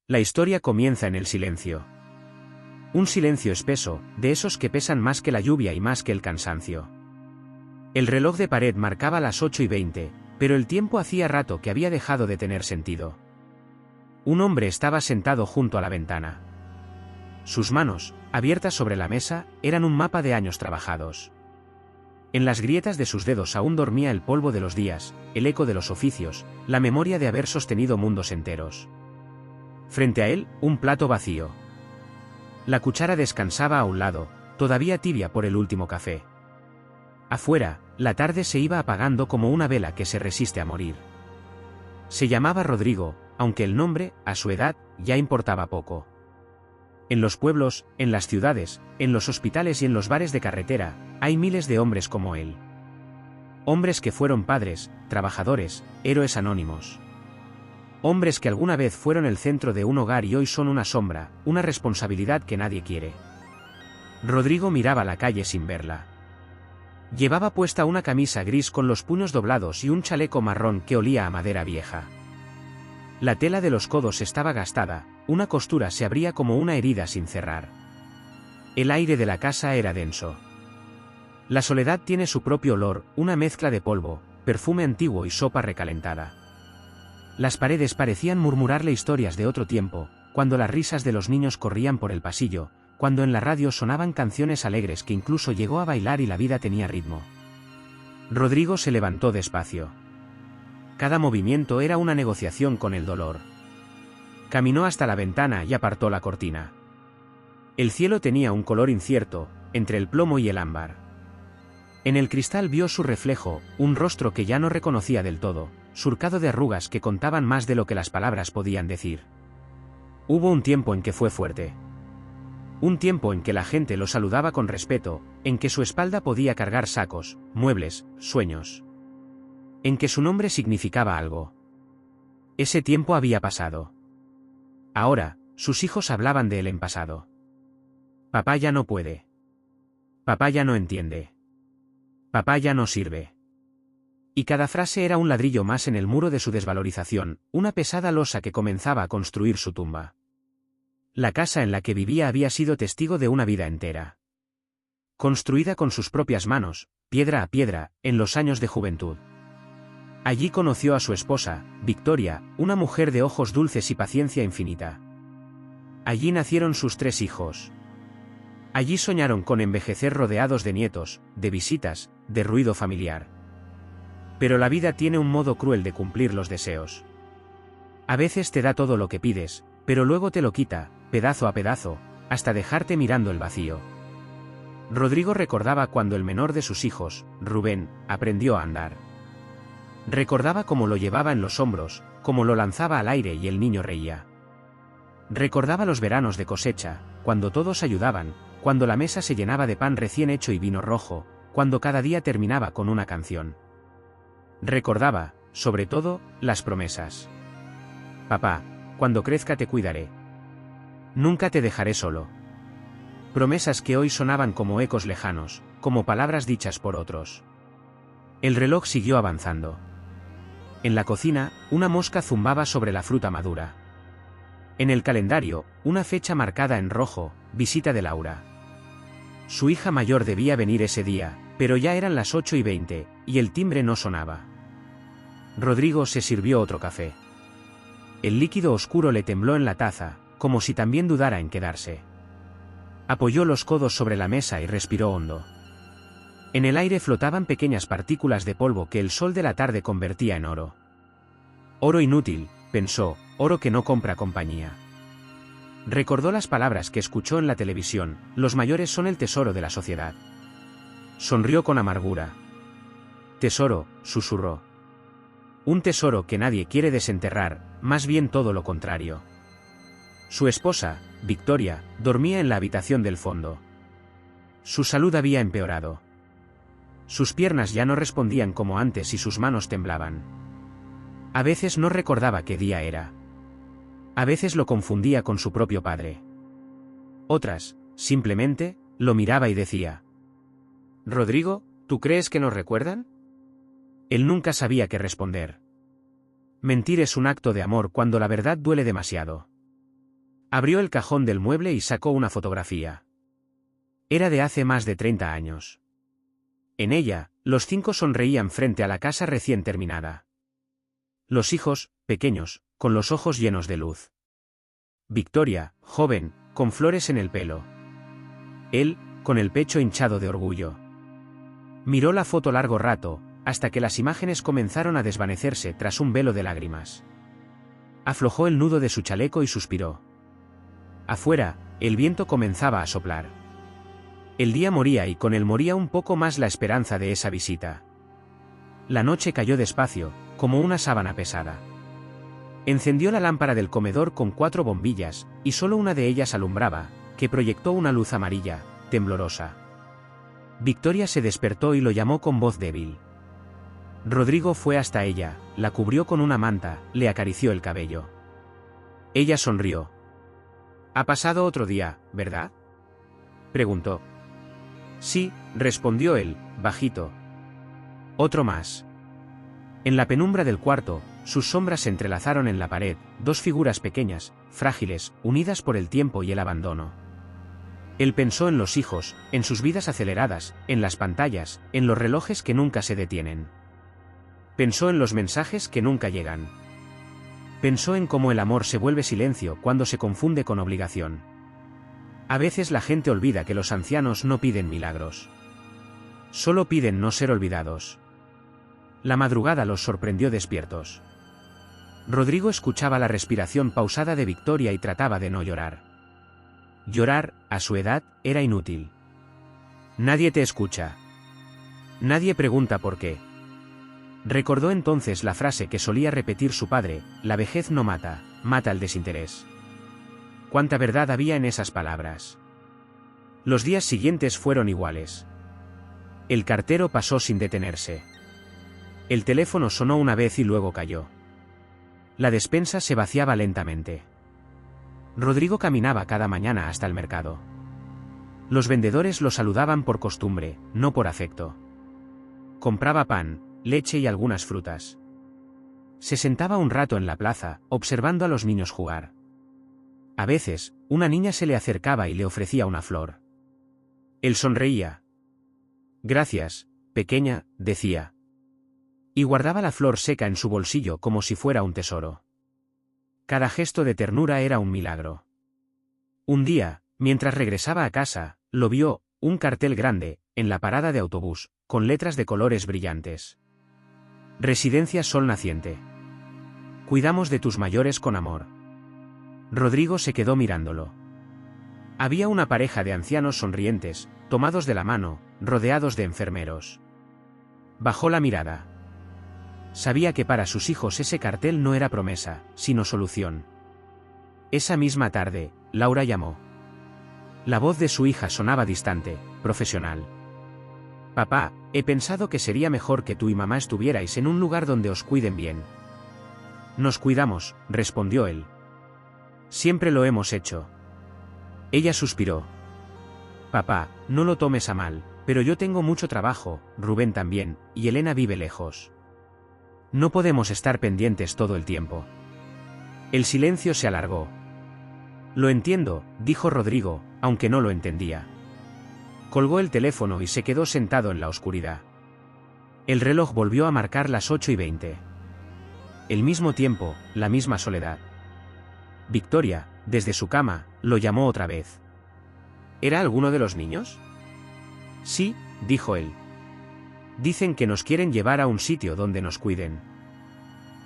La historia comienza en el silencio. Un silencio espeso, de esos que pesan más que la lluvia y más que el cansancio. El reloj de pared marcaba las 8:20, pero el tiempo hacía rato que había dejado de tener sentido. Un hombre estaba sentado junto a la ventana. Sus manos, abiertas sobre la mesa, eran un mapa de años trabajados. En las grietas de sus dedos aún dormía el polvo de los días, el eco de los oficios, la memoria de haber sostenido mundos enteros. Frente a él, un plato vacío. La cuchara descansaba a un lado, todavía tibia por el último café. Afuera, la tarde se iba apagando como una vela que se resiste a morir. Se llamaba Rodrigo, aunque el nombre, a su edad, ya importaba poco. En los pueblos, en las ciudades, en los hospitales y en los bares de carretera, hay miles de hombres como él. Hombres que fueron padres, trabajadores, héroes anónimos. Hombres que alguna vez fueron el centro de un hogar y hoy son una sombra, una responsabilidad que nadie quiere. Rodrigo miraba la calle sin verla. Llevaba puesta una camisa gris con los puños doblados y un chaleco marrón que olía a madera vieja. La tela de los codos estaba gastada, una costura se abría como una herida sin cerrar. El aire de la casa era denso. La soledad tiene su propio olor, una mezcla de polvo, perfume antiguo y sopa recalentada. Las paredes parecían murmurarle historias de otro tiempo, cuando las risas de los niños corrían por el pasillo, cuando en la radio sonaban canciones alegres que incluso llegó a bailar y la vida tenía ritmo. Rodrigo se levantó despacio. Cada movimiento era una negociación con el dolor. Caminó hasta la ventana y apartó la cortina. El cielo tenía un color incierto, entre el plomo y el ámbar. En el cristal vio su reflejo, un rostro que ya no reconocía del todo, surcado de arrugas que contaban más de lo que las palabras podían decir. Hubo un tiempo en que fue fuerte. Un tiempo en que la gente lo saludaba con respeto, en que su espalda podía cargar sacos, muebles, sueños. En que su nombre significaba algo. Ese tiempo había pasado. Ahora, sus hijos hablaban de él en pasado. Papá ya no puede. Papá ya no entiende. Papá ya no sirve. Y cada frase era un ladrillo más en el muro de su desvalorización, una pesada losa que comenzaba a construir su tumba. La casa en la que vivía había sido testigo de una vida entera. Construida con sus propias manos, piedra a piedra, en los años de juventud. Allí conoció a su esposa, Victoria, una mujer de ojos dulces y paciencia infinita. Allí nacieron sus 3 hijos. Allí soñaron con envejecer rodeados de nietos, de visitas, de ruido familiar. Pero la vida tiene un modo cruel de cumplir los deseos. A veces te da todo lo que pides, pero luego te lo quita, pedazo a pedazo, hasta dejarte mirando el vacío. Rodrigo recordaba cuando el menor de sus hijos, Rubén, aprendió a andar. Recordaba cómo lo llevaba en los hombros, cómo lo lanzaba al aire y el niño reía. Recordaba los veranos de cosecha, cuando todos ayudaban, cuando la mesa se llenaba de pan recién hecho y vino rojo, cuando cada día terminaba con una canción. Recordaba, sobre todo, las promesas. Papá, cuando crezca te cuidaré. Nunca te dejaré solo. Promesas que hoy sonaban como ecos lejanos, como palabras dichas por otros. El reloj siguió avanzando. En la cocina, una mosca zumbaba sobre la fruta madura. En el calendario, una fecha marcada en rojo, visita de Laura. Su hija mayor debía venir ese día, pero ya eran las 8:20, y el timbre no sonaba. Rodrigo se sirvió otro café. El líquido oscuro le tembló en la taza, como si también dudara en quedarse. Apoyó los codos sobre la mesa y respiró hondo. En el aire flotaban pequeñas partículas de polvo que el sol de la tarde convertía en oro. Oro inútil, pensó, oro que no compra compañía. Recordó las palabras que escuchó en la televisión: los mayores son el tesoro de la sociedad. Sonrió con amargura. Tesoro, susurró. Un tesoro que nadie quiere desenterrar, más bien todo lo contrario. Su esposa, Victoria, dormía en la habitación del fondo. Su salud había empeorado. Sus piernas ya no respondían como antes y sus manos temblaban. A veces no recordaba qué día era. A veces lo confundía con su propio padre. Otras, simplemente, lo miraba y decía: «Rodrigo, ¿tú crees que nos recuerdan?». Él nunca sabía qué responder. Mentir es un acto de amor cuando la verdad duele demasiado. Abrió el cajón del mueble y sacó una fotografía. Era de hace más de 30 años. En ella, los 5 sonreían frente a la casa recién terminada. Los hijos, pequeños, con los ojos llenos de luz. Victoria, joven, con flores en el pelo. Él, con el pecho hinchado de orgullo. Miró la foto largo rato, hasta que las imágenes comenzaron a desvanecerse tras un velo de lágrimas. Aflojó el nudo de su chaleco y suspiró. Afuera, el viento comenzaba a soplar. El día moría y con él moría un poco más la esperanza de esa visita. La noche cayó despacio, como una sábana pesada. Encendió la lámpara del comedor con 4 bombillas, y solo una de ellas alumbraba, que proyectó una luz amarilla, temblorosa. Victoria se despertó y lo llamó con voz débil. Rodrigo fue hasta ella, la cubrió con una manta, le acarició el cabello. Ella sonrió. «Ha pasado otro día, ¿verdad?», preguntó. «Sí», respondió él, bajito. «Otro más». En la penumbra del cuarto, sus sombras se entrelazaron en la pared, 2 figuras pequeñas, frágiles, unidas por el tiempo y el abandono. Él pensó en los hijos, en sus vidas aceleradas, en las pantallas, en los relojes que nunca se detienen. Pensó en los mensajes que nunca llegan. Pensó en cómo el amor se vuelve silencio cuando se confunde con obligación. A veces la gente olvida que los ancianos no piden milagros. Solo piden no ser olvidados. La madrugada los sorprendió despiertos. Rodrigo escuchaba la respiración pausada de Victoria y trataba de no llorar. Llorar, a su edad, era inútil. Nadie te escucha. Nadie pregunta por qué. Recordó entonces la frase que solía repetir su padre: la vejez no mata, mata el desinterés. Cuánta verdad había en esas palabras. Los días siguientes fueron iguales. El cartero pasó sin detenerse. El teléfono sonó una vez y luego cayó. La despensa se vaciaba lentamente. Rodrigo caminaba cada mañana hasta el mercado. Los vendedores lo saludaban por costumbre, no por afecto. Compraba pan, leche y algunas frutas. Se sentaba un rato en la plaza, observando a los niños jugar. A veces, una niña se le acercaba y le ofrecía una flor. Él sonreía. «Gracias, pequeña», decía. Y guardaba la flor seca en su bolsillo como si fuera un tesoro. Cada gesto de ternura era un milagro. Un día, mientras regresaba a casa, lo vio, un cartel grande, en la parada de autobús, con letras de colores brillantes. Residencia Sol Naciente. Cuidamos de tus mayores con amor. Rodrigo se quedó mirándolo. Había una pareja de ancianos sonrientes, tomados de la mano, rodeados de enfermeros. Bajó la mirada. Sabía que para sus hijos ese cartel no era promesa, sino solución. Esa misma tarde, Laura llamó. La voz de su hija sonaba distante, profesional. «Papá, he pensado que sería mejor que tú y mamá estuvierais en un lugar donde os cuiden bien». «Nos cuidamos», respondió él. «Siempre lo hemos hecho». Ella suspiró. «Papá, no lo tomes a mal, pero yo tengo mucho trabajo, Rubén también, y Elena vive lejos. No podemos estar pendientes todo el tiempo». El silencio se alargó. «Lo entiendo», dijo Rodrigo, aunque no lo entendía. Colgó el teléfono y se quedó sentado en la oscuridad. El reloj volvió a marcar las 8:20. El mismo tiempo, la misma soledad. Victoria, desde su cama, lo llamó otra vez. ¿Era alguno de los niños? «Sí», dijo él. «Dicen que nos quieren llevar a un sitio donde nos cuiden».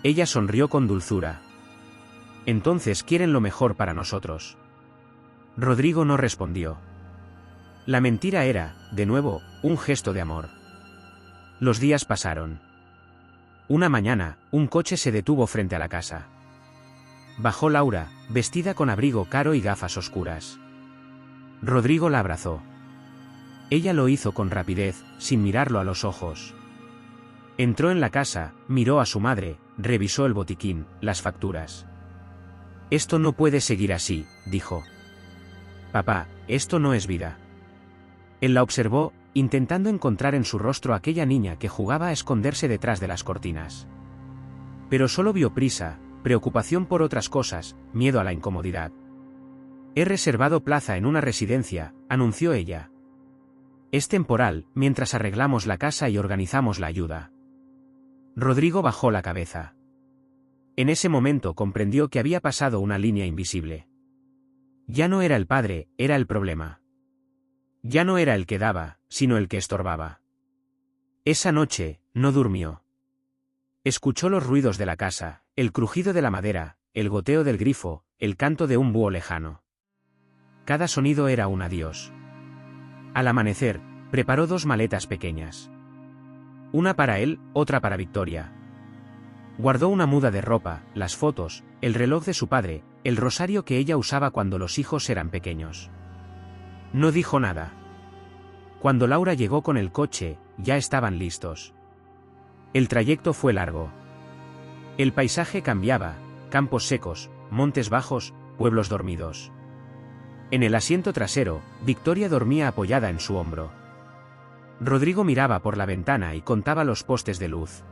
Ella sonrió con dulzura. «Entonces quieren lo mejor para nosotros». Rodrigo no respondió. La mentira era, de nuevo, un gesto de amor. Los días pasaron. Una mañana, un coche se detuvo frente a la casa. Bajó Laura, vestida con abrigo caro y gafas oscuras. Rodrigo la abrazó. Ella lo hizo con rapidez, sin mirarlo a los ojos. Entró en la casa, miró a su madre, revisó el botiquín, las facturas. «Esto no puede seguir así», dijo. «Papá, esto no es vida». Él la observó, intentando encontrar en su rostro aquella niña que jugaba a esconderse detrás de las cortinas. Pero solo vio prisa, preocupación por otras cosas, miedo a la incomodidad. He reservado plaza en una residencia, anunció ella. Es temporal, mientras arreglamos la casa y organizamos la ayuda. Rodrigo bajó la cabeza. En ese momento comprendió que había pasado una línea invisible. Ya no era el padre, era el problema. Ya no era el que daba, sino el que estorbaba. Esa noche, no durmió. Escuchó los ruidos de la casa, el crujido de la madera, el goteo del grifo, el canto de un búho lejano. Cada sonido era un adiós. Al amanecer, preparó 2 maletas pequeñas. Una para él, otra para Victoria. Guardó una muda de ropa, las fotos, el reloj de su padre, el rosario que ella usaba cuando los hijos eran pequeños. No dijo nada. Cuando Laura llegó con el coche, ya estaban listos. El trayecto fue largo. El paisaje cambiaba, campos secos, montes bajos, pueblos dormidos. En el asiento trasero, Victoria dormía apoyada en su hombro. Rodrigo miraba por la ventana y contaba los postes de luz.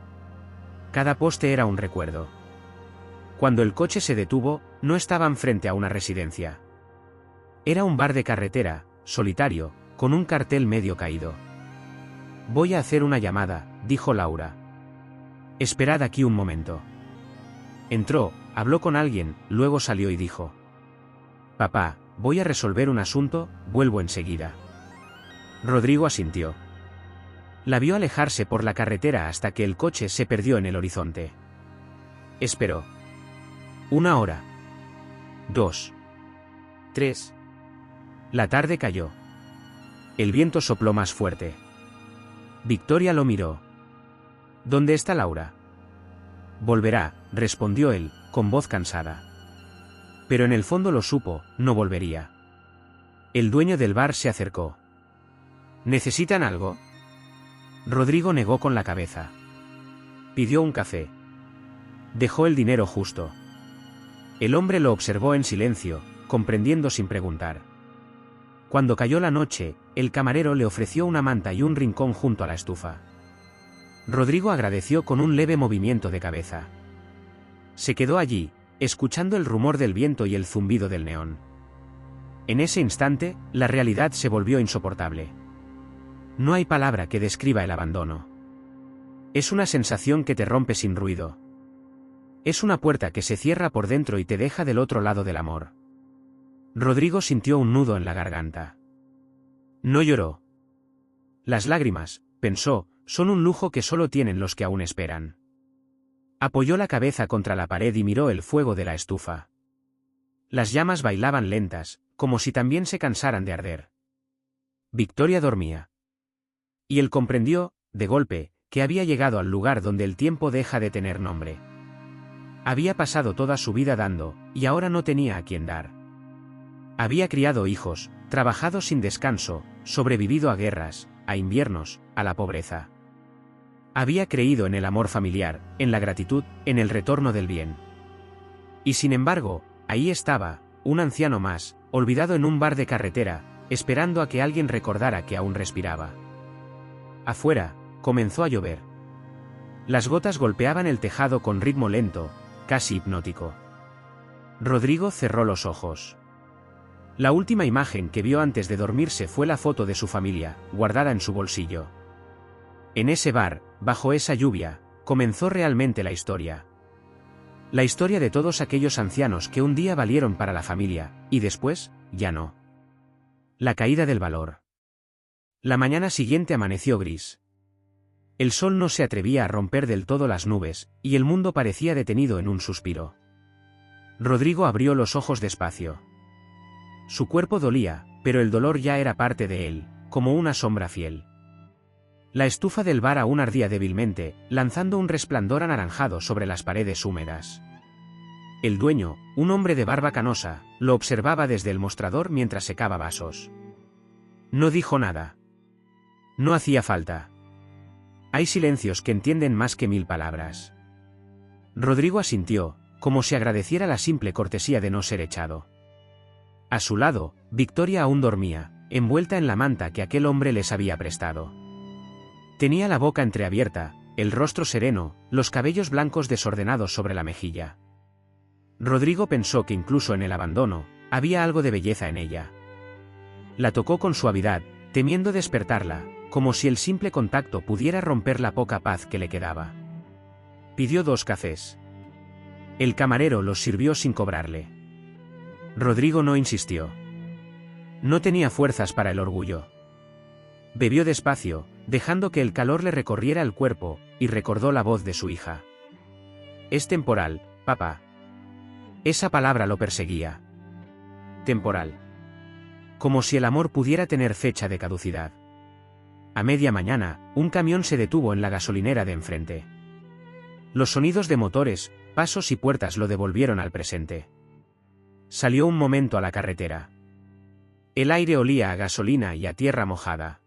Cada poste era un recuerdo. Cuando el coche se detuvo, no estaban frente a una residencia. Era un bar de carretera, solitario, con un cartel medio caído. Voy a hacer una llamada, dijo Laura. Esperad aquí un momento. Entró, habló con alguien, luego salió y dijo: Papá, voy a resolver un asunto, vuelvo enseguida. Rodrigo asintió. La vio alejarse por la carretera hasta que el coche se perdió en el horizonte. Esperó. 1 hora. 2. 3. La tarde cayó. El viento sopló más fuerte. Victoria lo miró. ¿Dónde está Laura? Volverá, respondió él, con voz cansada. Pero en el fondo lo supo, no volvería. El dueño del bar se acercó. ¿Necesitan algo? Rodrigo negó con la cabeza. Pidió un café. Dejó el dinero justo. El hombre lo observó en silencio, comprendiendo sin preguntar. Cuando cayó la noche, el camarero le ofreció una manta y un rincón junto a la estufa. Rodrigo agradeció con un leve movimiento de cabeza. Se quedó allí, escuchando el rumor del viento y el zumbido del neón. En ese instante, la realidad se volvió insoportable. No hay palabra que describa el abandono. Es una sensación que te rompe sin ruido. Es una puerta que se cierra por dentro y te deja del otro lado del amor. Rodrigo sintió un nudo en la garganta. No lloró. Las lágrimas, pensó, son un lujo que solo tienen los que aún esperan. Apoyó la cabeza contra la pared y miró el fuego de la estufa. Las llamas bailaban lentas, como si también se cansaran de arder. Victoria dormía. Y él comprendió, de golpe, que había llegado al lugar donde el tiempo deja de tener nombre. Había pasado toda su vida dando, y ahora no tenía a quién dar. Había criado hijos, trabajado sin descanso, sobrevivido a guerras, a inviernos, a la pobreza. Había creído en el amor familiar, en la gratitud, en el retorno del bien. Y sin embargo, ahí estaba, un anciano más, olvidado en un bar de carretera, esperando a que alguien recordara que aún respiraba. Afuera, comenzó a llover. Las gotas golpeaban el tejado con ritmo lento, casi hipnótico. Rodrigo cerró los ojos. La última imagen que vio antes de dormirse fue la foto de su familia, guardada en su bolsillo. En ese bar, bajo esa lluvia, comenzó realmente la historia. La historia de todos aquellos ancianos que un día valieron para la familia, y después, ya no. La caída del valor. La mañana siguiente amaneció gris. El sol no se atrevía a romper del todo las nubes, y el mundo parecía detenido en un suspiro. Rodrigo abrió los ojos despacio. Su cuerpo dolía, pero el dolor ya era parte de él, como una sombra fiel. La estufa del bar aún ardía débilmente, lanzando un resplandor anaranjado sobre las paredes húmedas. El dueño, un hombre de barba canosa, lo observaba desde el mostrador mientras secaba vasos. No dijo nada. No hacía falta. Hay silencios que entienden más que 1000 palabras. Rodrigo asintió, como si agradeciera la simple cortesía de no ser echado. A su lado, Victoria aún dormía, envuelta en la manta que aquel hombre les había prestado. Tenía la boca entreabierta, el rostro sereno, los cabellos blancos desordenados sobre la mejilla. Rodrigo pensó que incluso en el abandono, Había algo de belleza en ella. La tocó con suavidad, temiendo despertarla, como si el simple contacto pudiera romper la poca paz que le quedaba. Pidió 2 cafés. El camarero los sirvió sin cobrarle. Rodrigo no insistió. No tenía fuerzas para el orgullo. Bebió despacio, dejando que el calor le recorriera el cuerpo, y recordó la voz de su hija. Es temporal, papá. Esa palabra lo perseguía. Temporal. Como si el amor pudiera tener fecha de caducidad. A media mañana, un camión se detuvo en la gasolinera de enfrente. Los sonidos de motores, pasos y puertas lo devolvieron al presente. Salió un momento a la carretera. El aire olía a gasolina y a tierra mojada.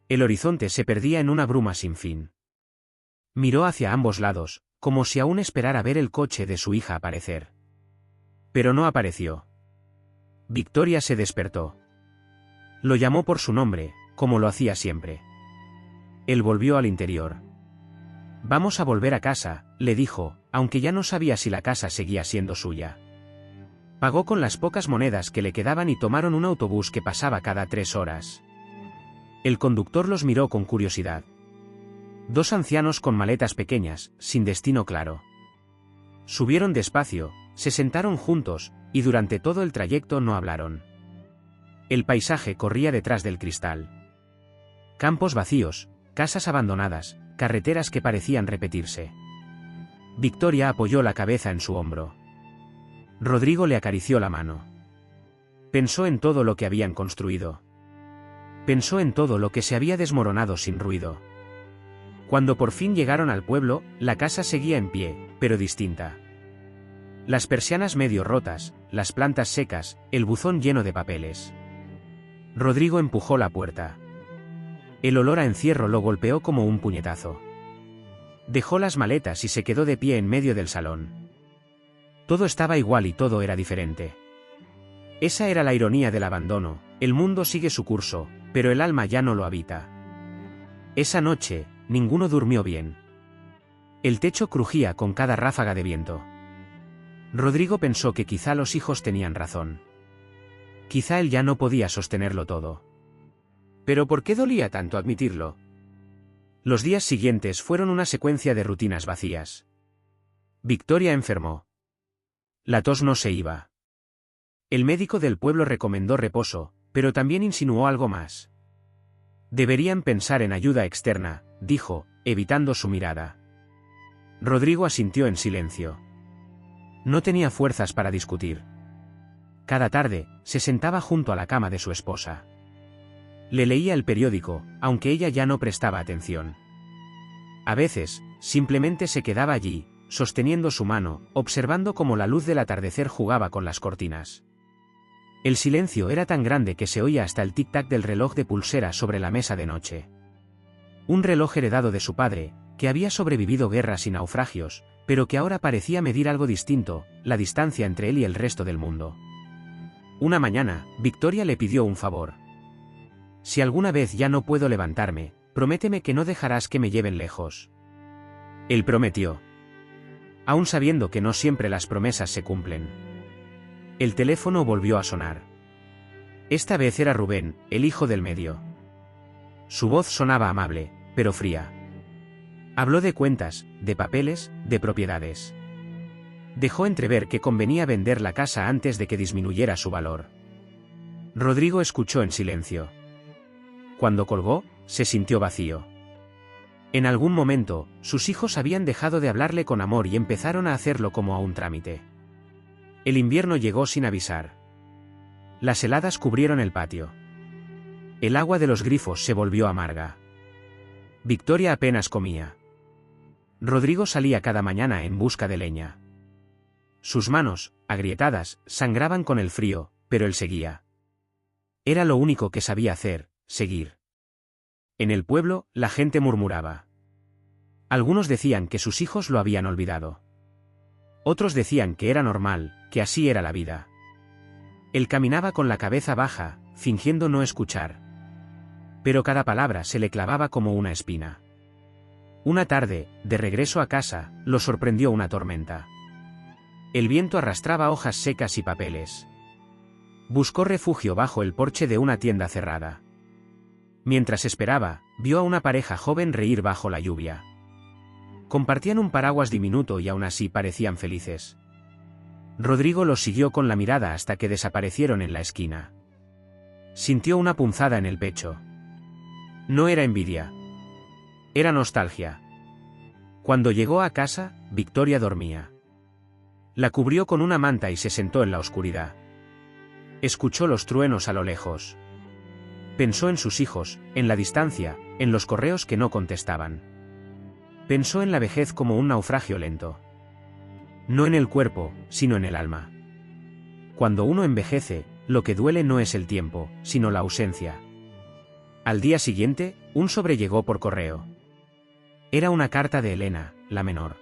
El horizonte se perdía en una bruma sin fin. Miró hacia ambos lados, como si aún esperara ver el coche de su hija aparecer. Pero no apareció. Victoria se despertó. Lo llamó por su nombre, como lo hacía siempre. Él volvió al interior. Vamos a volver a casa, le dijo, aunque ya no sabía si la casa seguía siendo suya. Pagó con las pocas monedas que le quedaban y tomaron un autobús que pasaba cada 3 horas. El conductor los miró con curiosidad. 2 ancianos con maletas pequeñas, sin destino claro. Subieron despacio, se sentaron juntos, y durante todo el trayecto no hablaron. El paisaje corría detrás del cristal. Campos vacíos, casas abandonadas, carreteras que parecían repetirse. Victoria apoyó la cabeza en su hombro. Rodrigo le acarició la mano. Pensó en todo lo que habían construido. Pensó en todo lo que se había desmoronado sin ruido. Cuando por fin llegaron al pueblo, la casa seguía en pie, pero distinta. Las persianas medio rotas, las plantas secas, el buzón lleno de papeles. Rodrigo empujó la puerta. El olor a encierro lo golpeó como un puñetazo. Dejó las maletas y se quedó de pie en medio del salón. Todo estaba igual y todo era diferente. Esa era la ironía del abandono, el mundo sigue su curso, pero el alma ya no lo habita. Esa noche, ninguno durmió bien. El techo crujía con cada ráfaga de viento. Rodrigo pensó que quizá los hijos tenían razón. Quizá él ya no podía sostenerlo todo. Pero ¿por qué dolía tanto admitirlo? Los días siguientes fueron una secuencia de rutinas vacías. Victoria enfermó. La tos no se iba. El médico del pueblo recomendó reposo, pero también insinuó algo más. Deberían pensar en ayuda externa, dijo, evitando su mirada. Rodrigo asintió en silencio. No tenía fuerzas para discutir. Cada tarde, se sentaba junto a la cama de su esposa. Le leía el periódico, aunque ella ya no prestaba atención. A veces, simplemente se quedaba allí, sosteniendo su mano, observando cómo la luz del atardecer jugaba con las cortinas. El silencio era tan grande que se oía hasta el tic-tac del reloj de pulsera sobre la mesa de noche. Un reloj heredado de su padre, que había sobrevivido guerras y naufragios, pero que ahora parecía medir algo distinto, la distancia entre él y el resto del mundo. Una mañana, Victoria le pidió un favor. Si alguna vez ya no puedo levantarme, prométeme que no dejarás que me lleven lejos. Él prometió. Aún sabiendo que no siempre las promesas se cumplen. El teléfono volvió a sonar. Esta vez era Rubén, el hijo del medio. Su voz sonaba amable, pero fría. Habló de cuentas, de papeles, de propiedades. Dejó entrever que convenía vender la casa antes de que disminuyera su valor. Rodrigo escuchó en silencio. Cuando colgó, se sintió vacío. En algún momento, sus hijos habían dejado de hablarle con amor y empezaron a hacerlo como a un trámite. El invierno llegó sin avisar. Las heladas cubrieron el patio. El agua de los grifos se volvió amarga. Victoria apenas comía. Rodrigo salía cada mañana en busca de leña. Sus manos, agrietadas, sangraban con el frío, pero él seguía. Era lo único que sabía hacer, seguir. En el pueblo, la gente murmuraba. Algunos decían que sus hijos lo habían olvidado. Otros decían que era normal, que así era la vida. Él caminaba con la cabeza baja, fingiendo no escuchar. Pero cada palabra se le clavaba como una espina. Una tarde, de regreso a casa, lo sorprendió una tormenta. El viento arrastraba hojas secas y papeles. Buscó refugio bajo el porche de una tienda cerrada. Mientras esperaba, vio a una pareja joven reír bajo la lluvia. Compartían un paraguas diminuto y aún así parecían felices. Rodrigo los siguió con la mirada hasta que desaparecieron en la esquina. Sintió una punzada en el pecho. No era envidia. Era nostalgia. Cuando llegó a casa, Victoria dormía. La cubrió con una manta y se sentó en la oscuridad. Escuchó los truenos a lo lejos. Pensó en sus hijos, en la distancia, en los correos que no contestaban. Pensó en la vejez como un naufragio lento. No en el cuerpo, sino en el alma. Cuando uno envejece, lo que duele no es el tiempo, sino la ausencia. Al día siguiente, un sobre llegó por correo. Era una carta de Elena, la menor.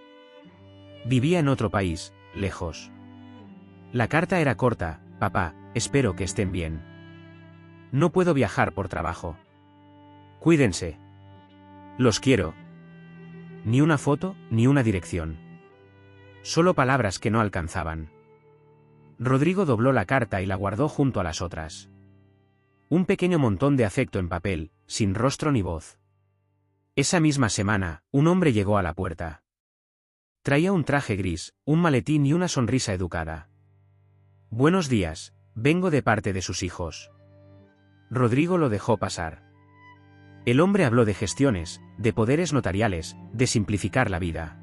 Vivía en otro país, lejos. La carta era corta: papá, espero que estén bien. No puedo viajar por trabajo. Cuídense. Los quiero. Ni una foto, ni una dirección. Solo palabras que no alcanzaban. Rodrigo dobló la carta y la guardó junto a las otras. Un pequeño montón de afecto en papel, sin rostro ni voz. Esa misma semana, un hombre llegó a la puerta. Traía un traje gris, un maletín y una sonrisa educada. Buenos días, vengo de parte de sus hijos. Rodrigo lo dejó pasar. El hombre habló de gestiones, de poderes notariales, de simplificar la vida.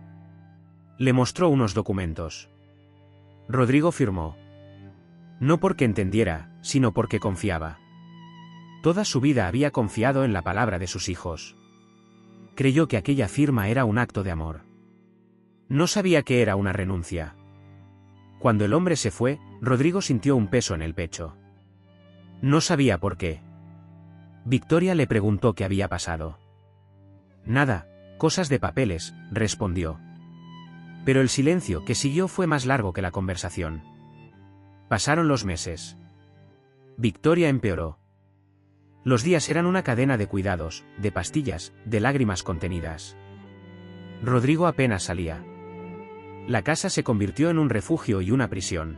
Le mostró unos documentos. Rodrigo firmó. No porque entendiera, sino porque confiaba. Toda su vida había confiado en la palabra de sus hijos. Creyó que aquella firma era un acto de amor. No sabía que era una renuncia. Cuando el hombre se fue, Rodrigo sintió un peso en el pecho. No sabía por qué. Victoria le preguntó qué había pasado. Nada, cosas de papeles, respondió. Pero el silencio que siguió fue más largo que la conversación. Pasaron los meses. Victoria empeoró. Los días eran una cadena de cuidados, de pastillas, de lágrimas contenidas. Rodrigo apenas salía. La casa se convirtió en un refugio y una prisión.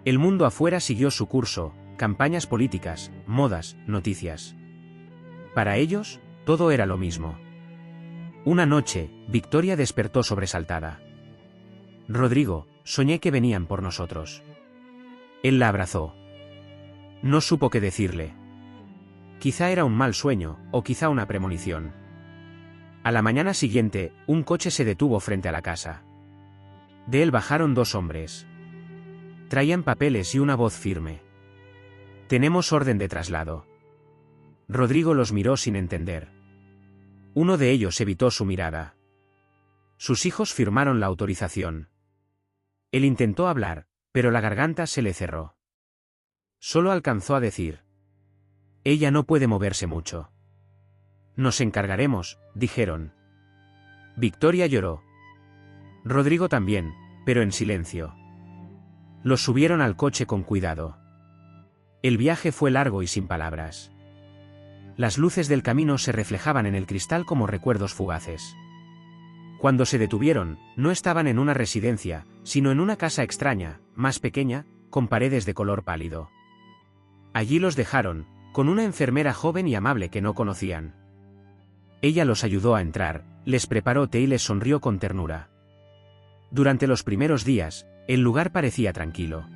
El mundo afuera siguió su curso: campañas políticas, modas, noticias. Para ellos, todo era lo mismo. Una noche, Victoria despertó sobresaltada. Rodrigo, soñé que venían por nosotros. Él la abrazó. No supo qué decirle. Quizá era un mal sueño, o quizá una premonición. A la mañana siguiente, un coche se detuvo frente a la casa. De él bajaron dos hombres. Traían papeles y una voz firme. Tenemos orden de traslado. Rodrigo los miró sin entender. Uno de ellos evitó su mirada. Sus hijos firmaron la autorización. Él intentó hablar, pero la garganta se le cerró. Solo alcanzó a decir: ella no puede moverse mucho. Nos encargaremos, dijeron. Victoria lloró. Rodrigo también, pero en silencio. Los subieron al coche con cuidado. El viaje fue largo y sin palabras. Las luces del camino se reflejaban en el cristal como recuerdos fugaces. Cuando se detuvieron, no estaban en una residencia, sino en una casa extraña, más pequeña, con paredes de color pálido. Allí los dejaron, con una enfermera joven y amable que no conocían. Ella los ayudó a entrar, les preparó té y les sonrió con ternura. Durante los primeros días, el lugar parecía tranquilo.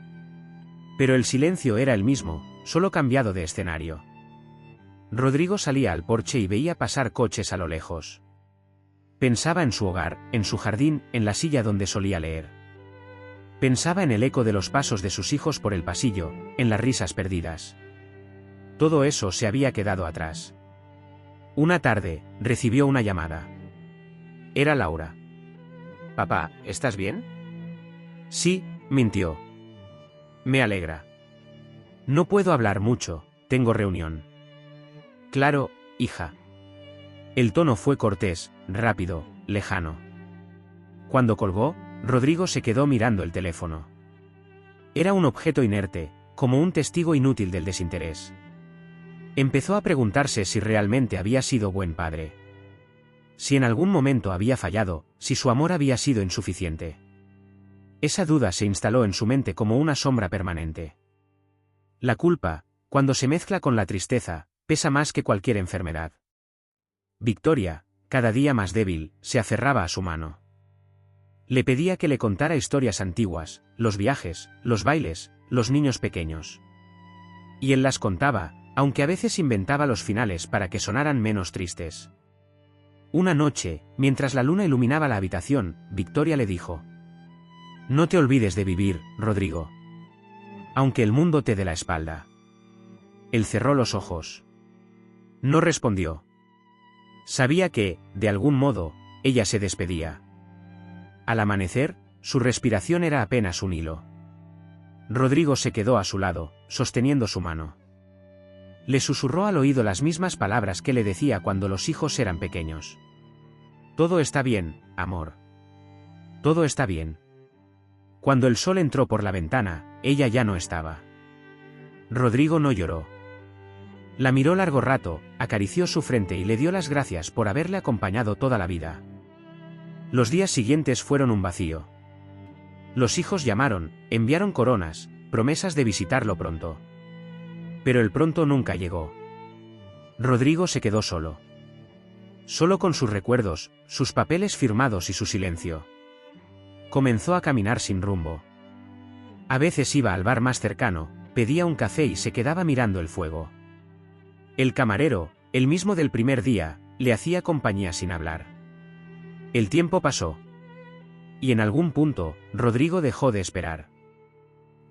Pero el silencio era el mismo, solo cambiado de escenario. Rodrigo salía al porche y veía pasar coches a lo lejos. Pensaba en su hogar, en su jardín, en la silla donde solía leer. Pensaba en el eco de los pasos de sus hijos por el pasillo, en las risas perdidas. Todo eso se había quedado atrás. Una tarde, recibió una llamada. Era Laura. «Papá, ¿estás bien?» «Sí», mintió. «Me alegra. No puedo hablar mucho, tengo reunión». «Claro, hija». El tono fue cortés, rápido, lejano. Cuando colgó, Rodrigo se quedó mirando el teléfono. Era un objeto inerte, como un testigo inútil del desinterés. Empezó a preguntarse si realmente había sido buen padre. Si en algún momento había fallado, si su amor había sido insuficiente. Esa duda se instaló en su mente como una sombra permanente. La culpa, cuando se mezcla con la tristeza, pesa más que cualquier enfermedad. Victoria, cada día más débil, se aferraba a su mano. Le pedía que le contara historias antiguas, los viajes, los bailes, los niños pequeños. Y él las contaba, aunque a veces inventaba los finales para que sonaran menos tristes. Una noche, mientras la luna iluminaba la habitación, Victoria le dijo: «No te olvides de vivir, Rodrigo. Aunque el mundo te dé la espalda». Él cerró los ojos. No respondió. Sabía que, de algún modo, ella se despedía. Al amanecer, su respiración era apenas un hilo. Rodrigo se quedó a su lado, sosteniendo su mano. Le susurró al oído las mismas palabras que le decía cuando los hijos eran pequeños. «Todo está bien, amor. Todo está bien». Cuando el sol entró por la ventana, ella ya no estaba. Rodrigo no lloró. La miró largo rato, acarició su frente y le dio las gracias por haberle acompañado toda la vida. Los días siguientes fueron un vacío. Los hijos llamaron, enviaron coronas, promesas de visitarlo pronto. Pero el pronto nunca llegó. Rodrigo se quedó solo. Solo con sus recuerdos, sus papeles firmados y su silencio. Comenzó a caminar sin rumbo. A veces iba al bar más cercano, pedía un café y se quedaba mirando el fuego. El camarero, el mismo del primer día, le hacía compañía sin hablar. El tiempo pasó. Y en algún punto, Rodrigo dejó de esperar.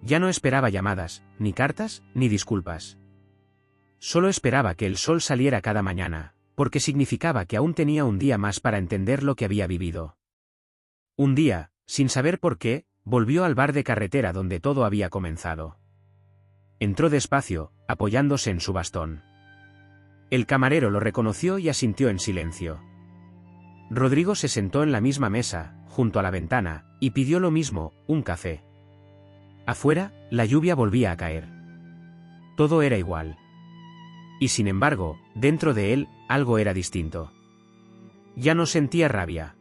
Ya no esperaba llamadas, ni cartas, ni disculpas. Solo esperaba que el sol saliera cada mañana, porque significaba que aún tenía un día más para entender lo que había vivido. Un día, sin saber por qué, volvió al bar de carretera donde todo había comenzado. Entró despacio, apoyándose en su bastón. El camarero lo reconoció y asintió en silencio. Rodrigo se sentó en la misma mesa, junto a la ventana, y pidió lo mismo, un café. Afuera, la lluvia volvía a caer. Todo era igual. Y sin embargo, dentro de él, algo era distinto. Ya no sentía rabia.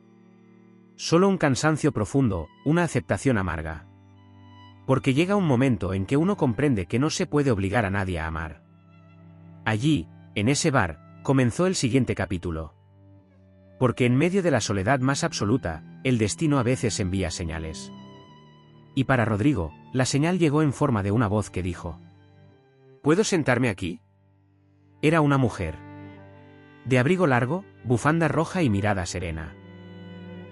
Solo un cansancio profundo, una aceptación amarga. Porque llega un momento en que uno comprende que no se puede obligar a nadie a amar. Allí, en ese bar, comenzó el siguiente capítulo. Porque en medio de la soledad más absoluta, el destino a veces envía señales. Y para Rodrigo, la señal llegó en forma de una voz que dijo: «¿Puedo sentarme aquí?». Era una mujer. De abrigo largo, bufanda roja y mirada serena.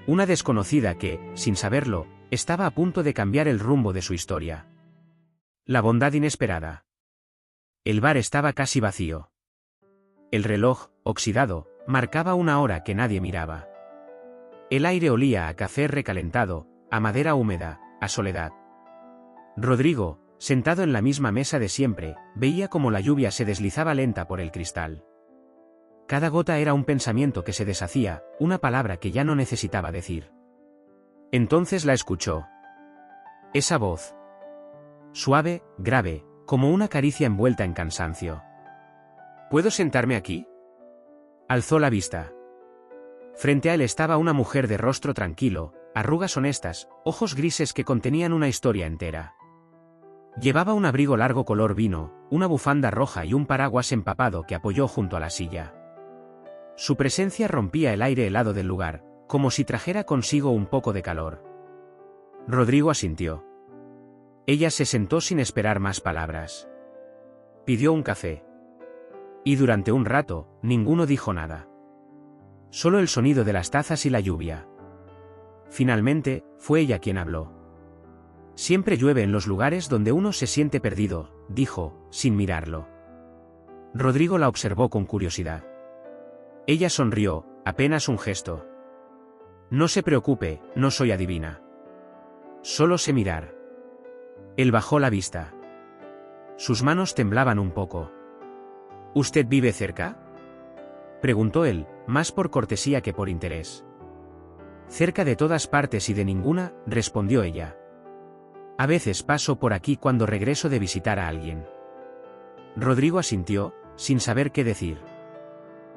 Una desconocida que, sin saberlo, estaba a punto de cambiar el rumbo de su historia. La bondad inesperada. El bar estaba casi vacío. El reloj, oxidado, marcaba una hora que nadie miraba. El aire olía a café recalentado, a madera húmeda, a soledad. Rodrigo, sentado en la misma mesa de siempre, veía cómo la lluvia se deslizaba lenta por el cristal. Cada gota era un pensamiento que se deshacía, una palabra que ya no necesitaba decir. Entonces la escuchó. Esa voz. Suave, grave, como una caricia envuelta en cansancio. «¿Puedo sentarme aquí?». Alzó la vista. Frente a él estaba una mujer de rostro tranquilo, arrugas honestas, ojos grises que contenían una historia entera. Llevaba un abrigo largo color vino, una bufanda roja y un paraguas empapado que apoyó junto a la silla. Su presencia rompía el aire helado del lugar, como si trajera consigo un poco de calor. Rodrigo asintió. Ella se sentó sin esperar más palabras. Pidió un café. Y durante un rato, ninguno dijo nada. Solo el sonido de las tazas y la lluvia. Finalmente, fue ella quien habló. «Siempre llueve en los lugares donde uno se siente perdido», dijo, sin mirarlo. Rodrigo la observó con curiosidad. Ella sonrió, apenas un gesto. «No se preocupe, no soy adivina. Solo sé mirar». Él bajó la vista. Sus manos temblaban un poco. «¿Usted vive cerca?», preguntó él, más por cortesía que por interés. «Cerca de todas partes y de ninguna», respondió ella. «A veces paso por aquí cuando regreso de visitar a alguien». Rodrigo asintió, sin saber qué decir.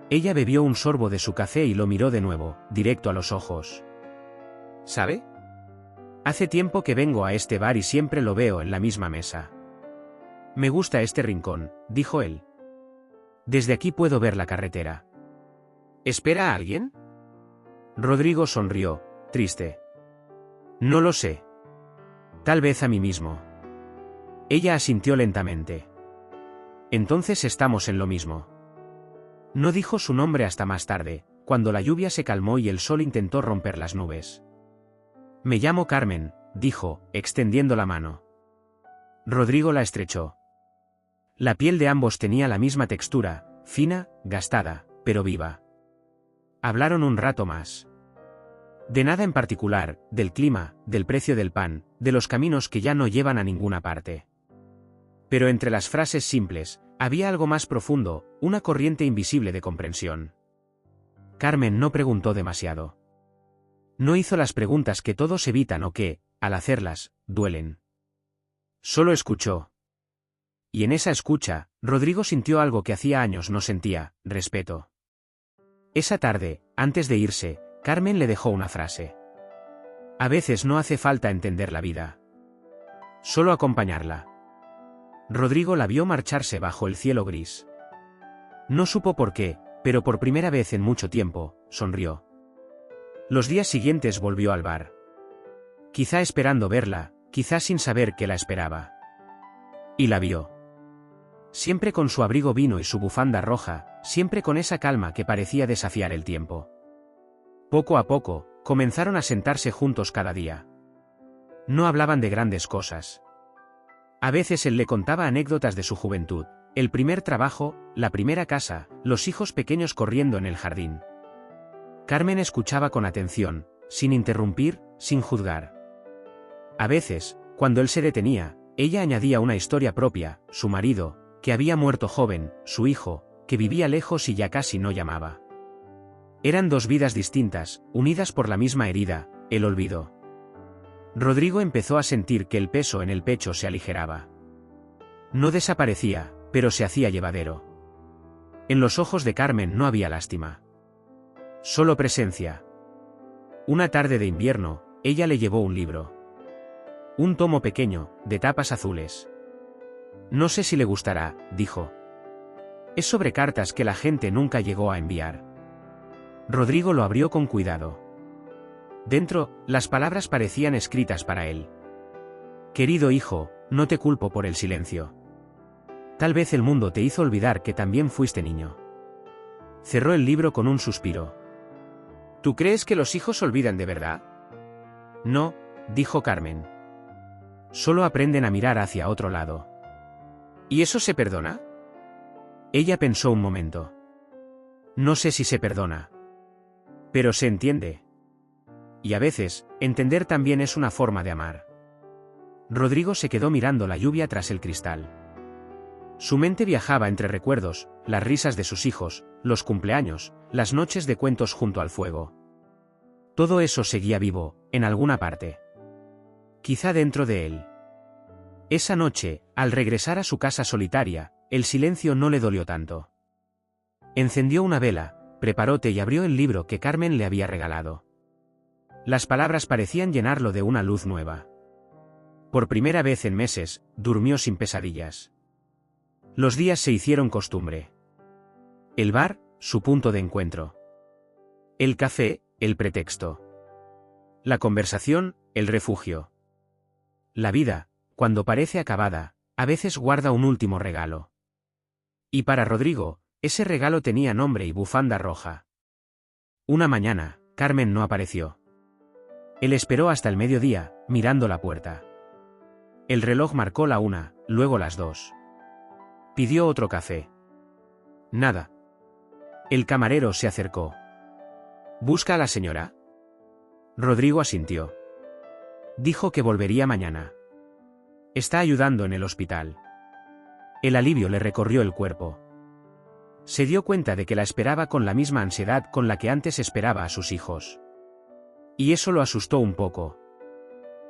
Ella bebió un sorbo de su café y lo miró de nuevo, directo a los ojos. «¿Sabe? Hace tiempo que vengo a este bar y siempre lo veo en la misma mesa. Me gusta este rincón, dijo él. Desde aquí puedo ver la carretera. ¿Espera a alguien? Rodrigo sonrió, triste. No lo sé. Tal vez a mí mismo. Ella asintió lentamente. Entonces estamos en lo mismo. No dijo su nombre hasta más tarde, cuando la lluvia se calmó y el sol intentó romper las nubes. Me llamo Carmen, dijo, extendiendo la mano. Rodrigo la estrechó. La piel de ambos tenía la misma textura, fina, gastada, pero viva. Hablaron un rato más. De nada en particular, del clima, del precio del pan, de los caminos que ya no llevan a ninguna parte. Pero entre las frases simples, había algo más profundo, una corriente invisible de comprensión. Carmen no preguntó demasiado. No hizo las preguntas que todos evitan o que, al hacerlas, duelen. Solo escuchó. Y en esa escucha, Rodrigo sintió algo que hacía años no sentía, respeto. Esa tarde, antes de irse, Carmen le dejó una frase. A veces no hace falta entender la vida. Solo acompañarla. Rodrigo la vio marcharse bajo el cielo gris. No supo por qué, pero por primera vez en mucho tiempo, sonrió. Los días siguientes volvió al bar. Quizá esperando verla, quizá sin saber que la esperaba. Y la vio. Siempre con su abrigo vino y su bufanda roja, siempre con esa calma que parecía desafiar el tiempo. Poco a poco, comenzaron a sentarse juntos cada día. No hablaban de grandes cosas. A veces él le contaba anécdotas de su juventud, el primer trabajo, la primera casa, los hijos pequeños corriendo en el jardín. Carmen escuchaba con atención, sin interrumpir, sin juzgar. A veces, cuando él se detenía, ella añadía una historia propia, su marido, que había muerto joven, su hijo, que vivía lejos y ya casi no llamaba. Eran dos vidas distintas, unidas por la misma herida, el olvido. Rodrigo empezó a sentir que el peso en el pecho se aligeraba. No desaparecía, pero se hacía llevadero. En los ojos de Carmen no había lástima. Solo presencia. Una tarde de invierno, ella le llevó un libro. Un tomo pequeño, de tapas azules. No sé si le gustará, dijo. Es sobre cartas que la gente nunca llegó a enviar. Rodrigo lo abrió con cuidado. Dentro, las palabras parecían escritas para él. Querido hijo, no te culpo por el silencio. Tal vez el mundo te hizo olvidar que también fuiste niño. Cerró el libro con un suspiro. ¿Tú crees que los hijos olvidan de verdad? No, dijo Carmen. Solo aprenden a mirar hacia otro lado. ¿Y eso se perdona? Ella pensó un momento. No sé si se perdona. Pero se entiende. Y a veces, entender también es una forma de amar. Rodrigo se quedó mirando la lluvia tras el cristal. Su mente viajaba entre recuerdos, las risas de sus hijos, los cumpleaños, las noches de cuentos junto al fuego. Todo eso seguía vivo, en alguna parte. Quizá dentro de él. Esa noche, al regresar a su casa solitaria, el silencio no le dolió tanto. Encendió una vela, preparó té y abrió el libro que Carmen le había regalado. Las palabras parecían llenarlo de una luz nueva. Por primera vez en meses, durmió sin pesadillas. Los días se hicieron costumbre. El bar, su punto de encuentro. El café, el pretexto. La conversación, el refugio. La vida, cuando parece acabada, a veces guarda un último regalo. Y para Rodrigo, ese regalo tenía nombre y bufanda roja. Una mañana, Carmen no apareció. Él esperó hasta el mediodía, mirando la puerta. El reloj marcó la 1, luego las 2. Pidió otro café. Nada. El camarero se acercó. ¿Busca a la señora? Rodrigo asintió. Dijo que volvería mañana. Está ayudando en el hospital. El alivio le recorrió el cuerpo. Se dio cuenta de que la esperaba con la misma ansiedad con la que antes esperaba a sus hijos. Y eso lo asustó un poco.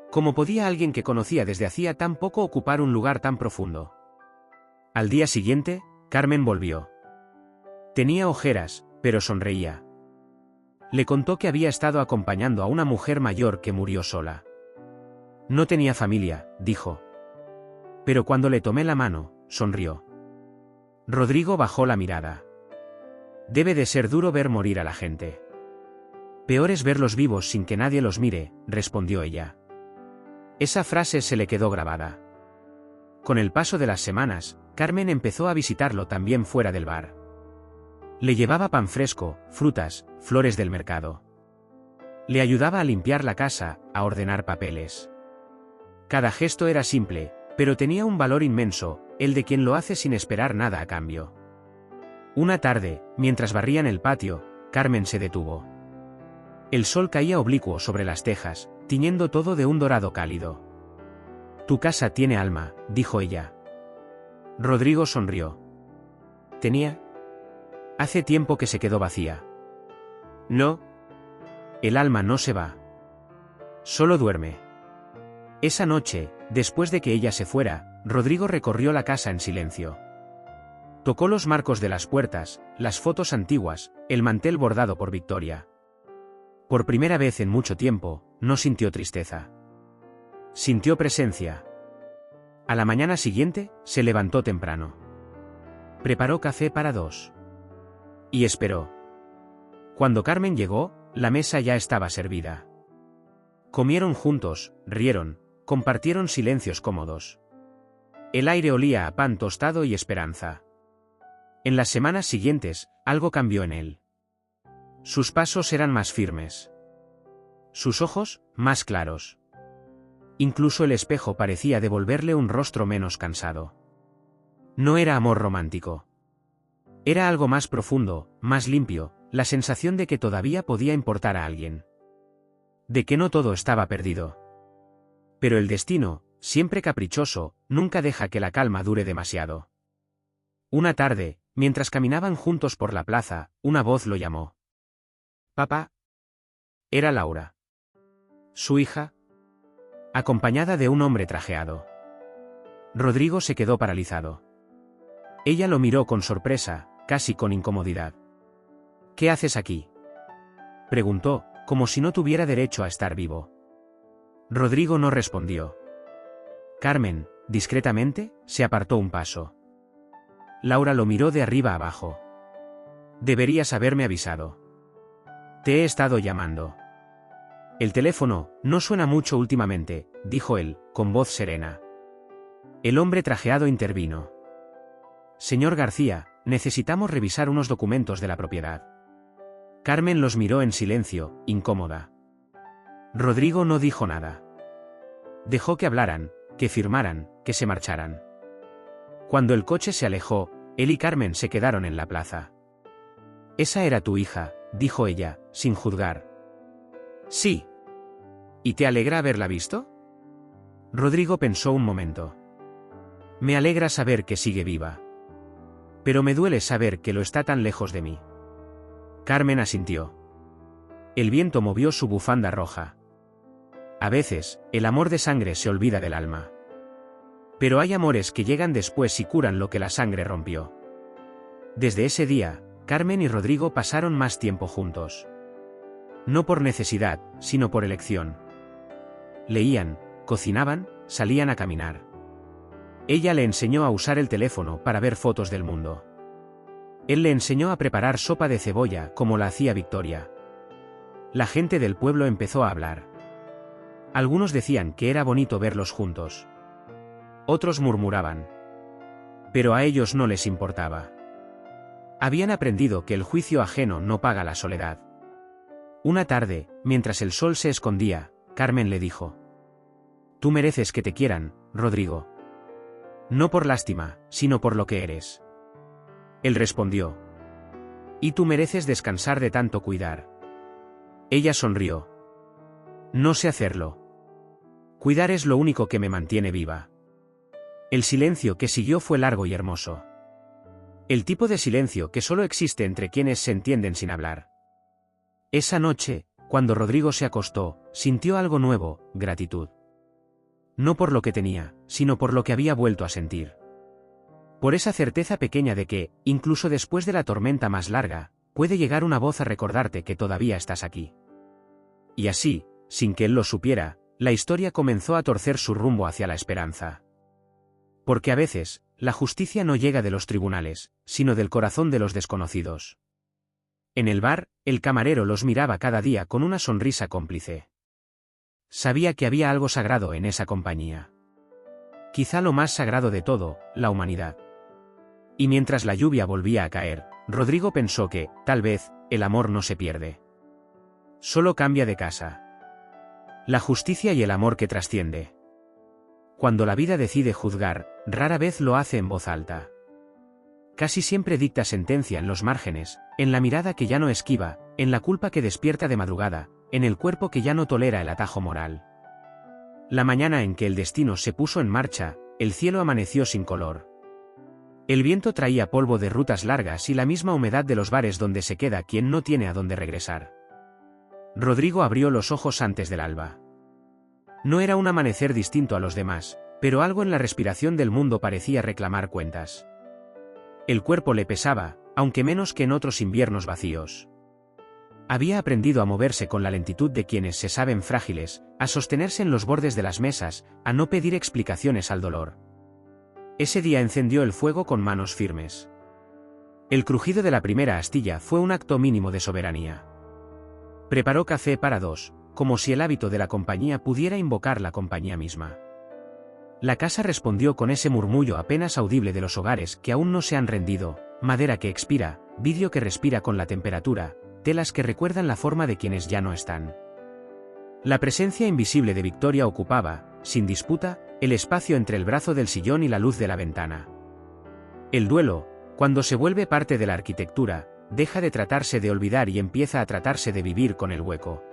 ¿Cómo podía alguien que conocía desde hacía tan poco ocupar un lugar tan profundo? Al día siguiente, Carmen volvió. Tenía ojeras, pero sonreía. Le contó que había estado acompañando a una mujer mayor que murió sola. No tenía familia, dijo. Pero cuando le tomé la mano, sonrió. Rodrigo bajó la mirada. Debe de ser duro ver morir a la gente. Peor es verlos vivos sin que nadie los mire, respondió ella. Esa frase se le quedó grabada. Con el paso de las semanas, Carmen empezó a visitarlo también fuera del bar. Le llevaba pan fresco, frutas, flores del mercado. Le ayudaba a limpiar la casa, a ordenar papeles. Cada gesto era simple, pero tenía un valor inmenso, el de quien lo hace sin esperar nada a cambio. Una tarde, mientras barrían el patio, Carmen se detuvo. El sol caía oblicuo sobre las tejas, tiñendo todo de un dorado cálido. Tu casa tiene alma, dijo ella. Rodrigo sonrió. ¿Tenía? Hace tiempo que se quedó vacía. No. El alma no se va. Solo duerme. Esa noche, después de que ella se fuera, Rodrigo recorrió la casa en silencio. Tocó los marcos de las puertas, las fotos antiguas, el mantel bordado por Victoria. Por primera vez en mucho tiempo, no sintió tristeza. Sintió presencia. A la mañana siguiente, se levantó temprano. Preparó café para dos. Y esperó. Cuando Carmen llegó, la mesa ya estaba servida. Comieron juntos, rieron, compartieron silencios cómodos. El aire olía a pan tostado y esperanza. En las semanas siguientes, algo cambió en él. Sus pasos eran más firmes. Sus ojos, más claros. Incluso el espejo parecía devolverle un rostro menos cansado. No era amor romántico. Era algo más profundo, más limpio, la sensación de que todavía podía importar a alguien. De que no todo estaba perdido. Pero el destino, siempre caprichoso, nunca deja que la calma dure demasiado. Una tarde, mientras caminaban juntos por la plaza, una voz lo llamó. «Papá». Era Laura. Su hija, acompañada de un hombre trajeado. Rodrigo se quedó paralizado. Ella lo miró con sorpresa, casi con incomodidad. «¿Qué haces aquí?», preguntó, como si no tuviera derecho a estar vivo. Rodrigo no respondió. Carmen, discretamente, se apartó un paso. Laura lo miró de arriba abajo. «Deberías haberme avisado. Te he estado llamando». «El teléfono no suena mucho últimamente», dijo él, con voz serena. El hombre trajeado intervino. «Señor García, necesitamos revisar unos documentos de la propiedad». Carmen los miró en silencio, incómoda. Rodrigo no dijo nada. Dejó que hablaran, que firmaran, que se marcharan. Cuando el coche se alejó, él y Carmen se quedaron en la plaza. «Esa era tu hija», dijo ella, sin juzgar. «Sí». «¿Y te alegra haberla visto?». Rodrigo pensó un momento. «Me alegra saber que sigue viva. Pero me duele saber que lo está tan lejos de mí». Carmen asintió. El viento movió su bufanda roja. A veces, el amor de sangre se olvida del alma. Pero hay amores que llegan después y curan lo que la sangre rompió. Desde ese día, Carmen y Rodrigo pasaron más tiempo juntos. No por necesidad, sino por elección. Leían, cocinaban, salían a caminar. Ella le enseñó a usar el teléfono para ver fotos del mundo. Él le enseñó a preparar sopa de cebolla como la hacía Victoria. La gente del pueblo empezó a hablar. Algunos decían que era bonito verlos juntos. Otros murmuraban. Pero a ellos no les importaba. Habían aprendido que el juicio ajeno no paga la soledad. Una tarde, mientras el sol se escondía, Carmen le dijo: «Tú mereces que te quieran, Rodrigo. No por lástima, sino por lo que eres». Él respondió: «Y tú mereces descansar de tanto cuidar». Ella sonrió. «No sé hacerlo. Cuidar es lo único que me mantiene viva». El silencio que siguió fue largo y hermoso. El tipo de silencio que solo existe entre quienes se entienden sin hablar. Esa noche, cuando Rodrigo se acostó, sintió algo nuevo, gratitud. No por lo que tenía, sino por lo que había vuelto a sentir. Por esa certeza pequeña de que, incluso después de la tormenta más larga, puede llegar una voz a recordarte que todavía estás aquí. Y así, sin que él lo supiera, la historia comenzó a torcer su rumbo hacia la esperanza. Porque a veces, la justicia no llega de los tribunales, sino del corazón de los desconocidos. En el bar, el camarero los miraba cada día con una sonrisa cómplice. Sabía que había algo sagrado en esa compañía. Quizá lo más sagrado de todo, la humanidad. Y mientras la lluvia volvía a caer, Rodrigo pensó que, tal vez, el amor no se pierde. Solo cambia de casa. La justicia y el amor que trasciende. Cuando la vida decide juzgar, rara vez lo hace en voz alta. Casi siempre dicta sentencia en los márgenes, en la mirada que ya no esquiva, en la culpa que despierta de madrugada, en el cuerpo que ya no tolera el atajo moral. La mañana en que el destino se puso en marcha, el cielo amaneció sin color. El viento traía polvo de rutas largas y la misma humedad de los bares donde se queda quien no tiene a dónde regresar. Rodrigo abrió los ojos antes del alba. No era un amanecer distinto a los demás, pero algo en la respiración del mundo parecía reclamar cuentas. El cuerpo le pesaba, aunque menos que en otros inviernos vacíos. Había aprendido a moverse con la lentitud de quienes se saben frágiles, a sostenerse en los bordes de las mesas, a no pedir explicaciones al dolor. Ese día encendió el fuego con manos firmes. El crujido de la primera astilla fue un acto mínimo de soberanía. Preparó café para dos, como si el hábito de la compañía pudiera invocar la compañía misma. La casa respondió con ese murmullo apenas audible de los hogares que aún no se han rendido, madera que expira, vidrio que respira con la temperatura, telas que recuerdan la forma de quienes ya no están. La presencia invisible de Victoria ocupaba, sin disputa, el espacio entre el brazo del sillón y la luz de la ventana. El duelo, cuando se vuelve parte de la arquitectura, deja de tratarse de olvidar y empieza a tratarse de vivir con el hueco.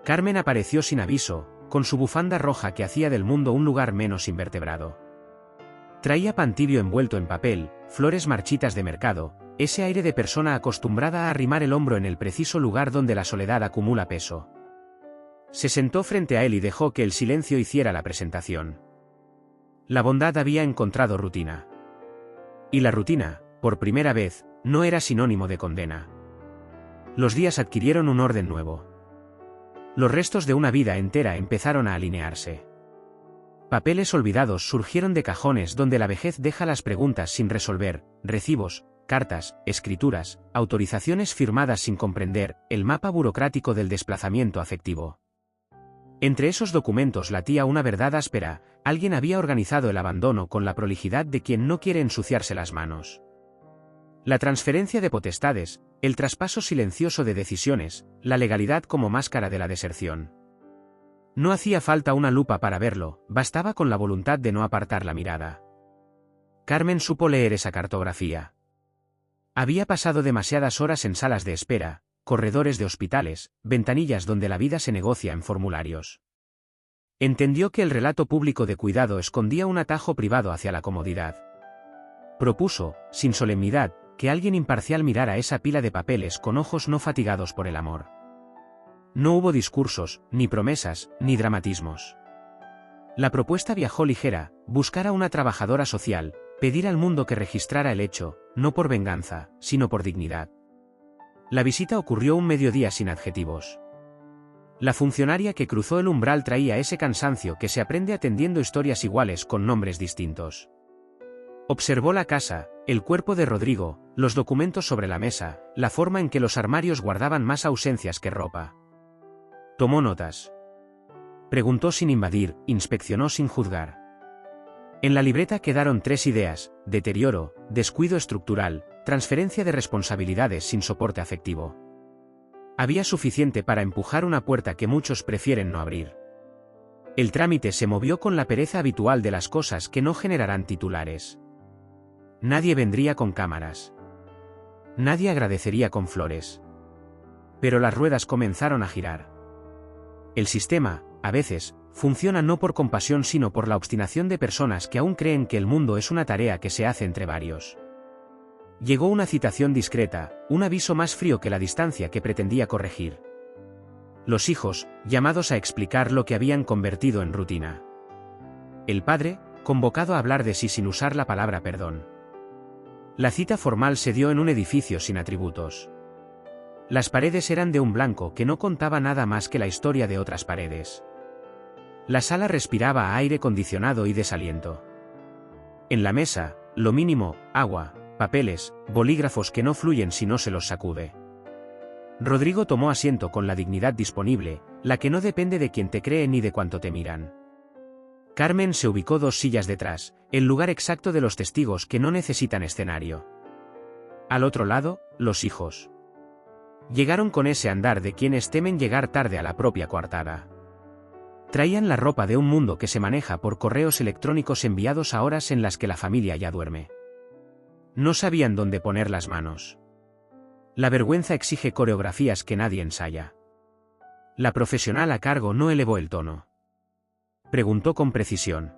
Carmen apareció sin aviso, con su bufanda roja que hacía del mundo un lugar menos invertebrado. Traía pan tibio envuelto en papel, flores marchitas de mercado, ese aire de persona acostumbrada a arrimar el hombro en el preciso lugar donde la soledad acumula peso. Se sentó frente a él y dejó que el silencio hiciera la presentación. La bondad había encontrado rutina. Y la rutina, por primera vez, no era sinónimo de condena. Los días adquirieron un orden nuevo. Los restos de una vida entera empezaron a alinearse. Papeles olvidados surgieron de cajones donde la vejez deja las preguntas sin resolver, recibos, cartas, escrituras, autorizaciones firmadas sin comprender, el mapa burocrático del desplazamiento afectivo. Entre esos documentos latía una verdad áspera: alguien había organizado el abandono con la prolijidad de quien no quiere ensuciarse las manos. La transferencia de potestades, el traspaso silencioso de decisiones, la legalidad como máscara de la deserción. No hacía falta una lupa para verlo, bastaba con la voluntad de no apartar la mirada. Carmen supo leer esa cartografía. Había pasado demasiadas horas en salas de espera, corredores de hospitales, ventanillas donde la vida se negocia en formularios. Entendió que el relato público de cuidado escondía un atajo privado hacia la comodidad. Propuso, sin solemnidad, que alguien imparcial mirara esa pila de papeles con ojos no fatigados por el amor. No hubo discursos, ni promesas, ni dramatismos. La propuesta viajó ligera: buscar a una trabajadora social, pedir al mundo que registrara el hecho, no por venganza, sino por dignidad. La visita ocurrió un mediodía sin adjetivos. La funcionaria que cruzó el umbral traía ese cansancio que se aprende atendiendo historias iguales con nombres distintos. Observó la casa, el cuerpo de Rodrigo, los documentos sobre la mesa, la forma en que los armarios guardaban más ausencias que ropa. Tomó notas. Preguntó sin invadir, inspeccionó sin juzgar. En la libreta quedaron 3 ideas: deterioro, descuido estructural, transferencia de responsabilidades sin soporte afectivo. Había suficiente para empujar una puerta que muchos prefieren no abrir. El trámite se movió con la pereza habitual de las cosas que no generarán titulares. Nadie vendría con cámaras. Nadie agradecería con flores. Pero las ruedas comenzaron a girar. El sistema, a veces, funciona no por compasión sino por la obstinación de personas que aún creen que el mundo es una tarea que se hace entre varios. Llegó una citación discreta, un aviso más frío que la distancia que pretendía corregir. Los hijos, llamados a explicar lo que habían convertido en rutina. El padre, convocado a hablar de sí sin usar la palabra perdón. La cita formal se dio en un edificio sin atributos. Las paredes eran de un blanco que no contaba nada más que la historia de otras paredes. La sala respiraba a aire acondicionado y desaliento. En la mesa, lo mínimo, agua, papeles, bolígrafos que no fluyen si no se los sacude. Rodrigo tomó asiento con la dignidad disponible, la que no depende de quien te cree ni de cuánto te miran. Carmen se ubicó 2 sillas detrás, el lugar exacto de los testigos que no necesitan escenario. Al otro lado, los hijos. Llegaron con ese andar de quienes temen llegar tarde a la propia coartada. Traían la ropa de un mundo que se maneja por correos electrónicos enviados a horas en las que la familia ya duerme. No sabían dónde poner las manos. La vergüenza exige coreografías que nadie ensaya. La profesional a cargo no elevó el tono. Preguntó con precisión.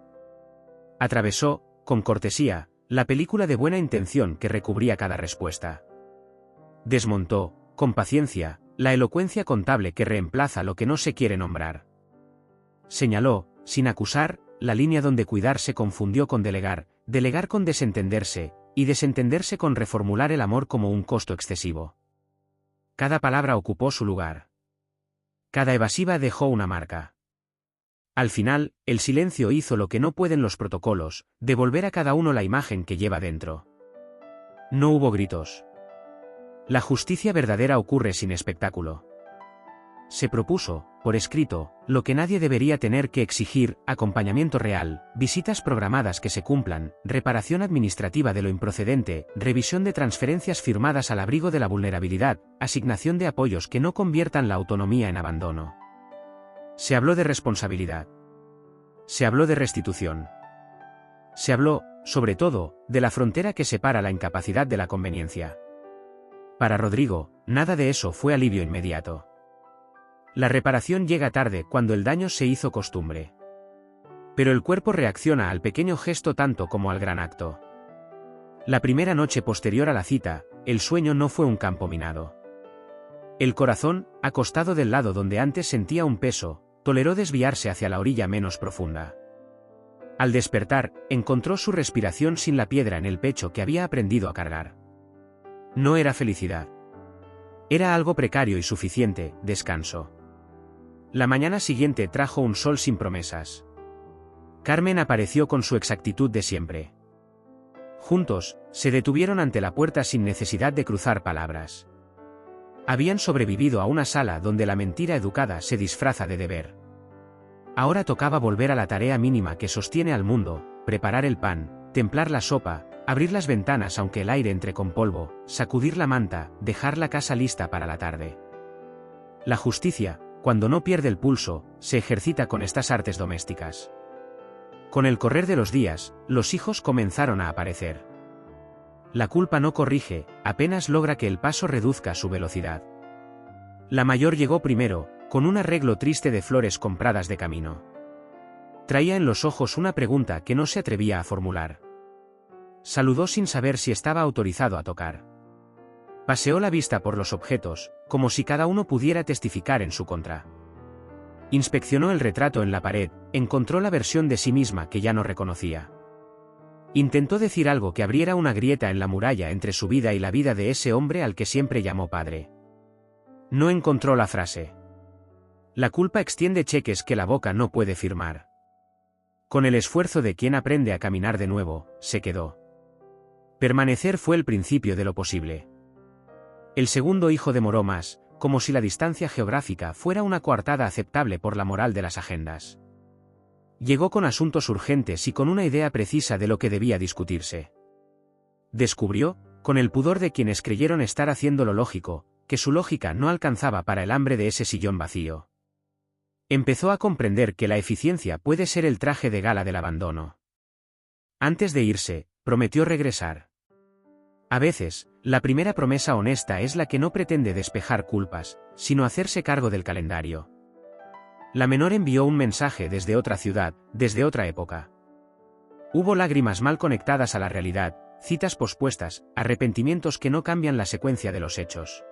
Atravesó, con cortesía, la película de buena intención que recubría cada respuesta. Desmontó, con paciencia, la elocuencia contable que reemplaza lo que no se quiere nombrar. Señaló, sin acusar, la línea donde cuidar se confundió con delegar, delegar con desentenderse, y desentenderse con reformular el amor como un costo excesivo. Cada palabra ocupó su lugar. Cada evasiva dejó una marca. Al final, el silencio hizo lo que no pueden los protocolos, devolver a cada uno la imagen que lleva dentro. No hubo gritos. La justicia verdadera ocurre sin espectáculo. Se propuso, por escrito, lo que nadie debería tener que exigir: acompañamiento real, visitas programadas que se cumplan, reparación administrativa de lo improcedente, revisión de transferencias firmadas al abrigo de la vulnerabilidad, asignación de apoyos que no conviertan la autonomía en abandono. Se habló de responsabilidad. Se habló de restitución. Se habló, sobre todo, de la frontera que separa la incapacidad de la conveniencia. Para Rodrigo, nada de eso fue alivio inmediato. La reparación llega tarde cuando el daño se hizo costumbre. Pero el cuerpo reacciona al pequeño gesto tanto como al gran acto. La primera noche posterior a la cita, el sueño no fue un campo minado. El corazón, acostado del lado donde antes sentía un peso, toleró desviarse hacia la orilla menos profunda. Al despertar, encontró su respiración sin la piedra en el pecho que había aprendido a cargar. No era felicidad. Era algo precario y suficiente: descanso. La mañana siguiente trajo un sol sin promesas. Carmen apareció con su exactitud de siempre. Juntos, se detuvieron ante la puerta sin necesidad de cruzar palabras. Habían sobrevivido a una sala donde la mentira educada se disfraza de deber. Ahora tocaba volver a la tarea mínima que sostiene al mundo: preparar el pan, templar la sopa, abrir las ventanas aunque el aire entre con polvo, sacudir la manta, dejar la casa lista para la tarde. La justicia, cuando no pierde el pulso, se ejercita con estas artes domésticas. Con el correr de los días, los hijos comenzaron a aparecer. La culpa no corrige, apenas logra que el paso reduzca su velocidad. La mayor llegó primero, con un arreglo triste de flores compradas de camino. Traía en los ojos una pregunta que no se atrevía a formular. Saludó sin saber si estaba autorizado a tocar. Paseó la vista por los objetos, como si cada uno pudiera testificar en su contra. Inspeccionó el retrato en la pared, encontró la versión de sí misma que ya no reconocía. Intentó decir algo que abriera una grieta en la muralla entre su vida y la vida de ese hombre al que siempre llamó padre. No encontró la frase. La culpa extiende cheques que la boca no puede firmar. Con el esfuerzo de quien aprende a caminar de nuevo, se quedó. Permanecer fue el principio de lo posible. El segundo hijo demoró más, como si la distancia geográfica fuera una coartada aceptable por la moral de las agendas. Llegó con asuntos urgentes y con una idea precisa de lo que debía discutirse. Descubrió, con el pudor de quienes creyeron estar haciendo lo lógico, que su lógica no alcanzaba para el hambre de ese sillón vacío. Empezó a comprender que la eficiencia puede ser el traje de gala del abandono. Antes de irse, prometió regresar. A veces, la primera promesa honesta es la que no pretende despejar culpas, sino hacerse cargo del calendario. La menor envió un mensaje desde otra ciudad, desde otra época. Hubo lágrimas mal conectadas a la realidad, citas pospuestas, arrepentimientos que no cambian la secuencia de los hechos.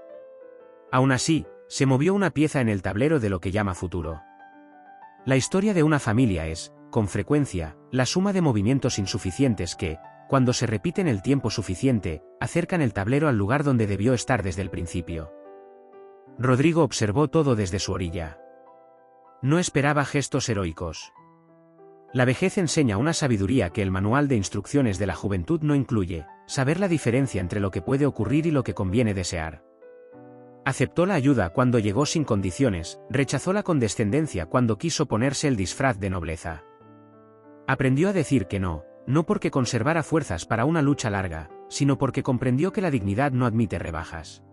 Aún así, se movió una pieza en el tablero de lo que llama futuro. La historia de una familia es, con frecuencia, la suma de movimientos insuficientes que, cuando se repiten el tiempo suficiente, acercan el tablero al lugar donde debió estar desde el principio. Rodrigo observó todo desde su orilla. No esperaba gestos heroicos. La vejez enseña una sabiduría que el manual de instrucciones de la juventud no incluye, saber la diferencia entre lo que puede ocurrir y lo que conviene desear. Aceptó la ayuda cuando llegó sin condiciones, rechazó la condescendencia cuando quiso ponerse el disfraz de nobleza. Aprendió a decir que no, no porque conservara fuerzas para una lucha larga, sino porque comprendió que la dignidad no admite rebajas.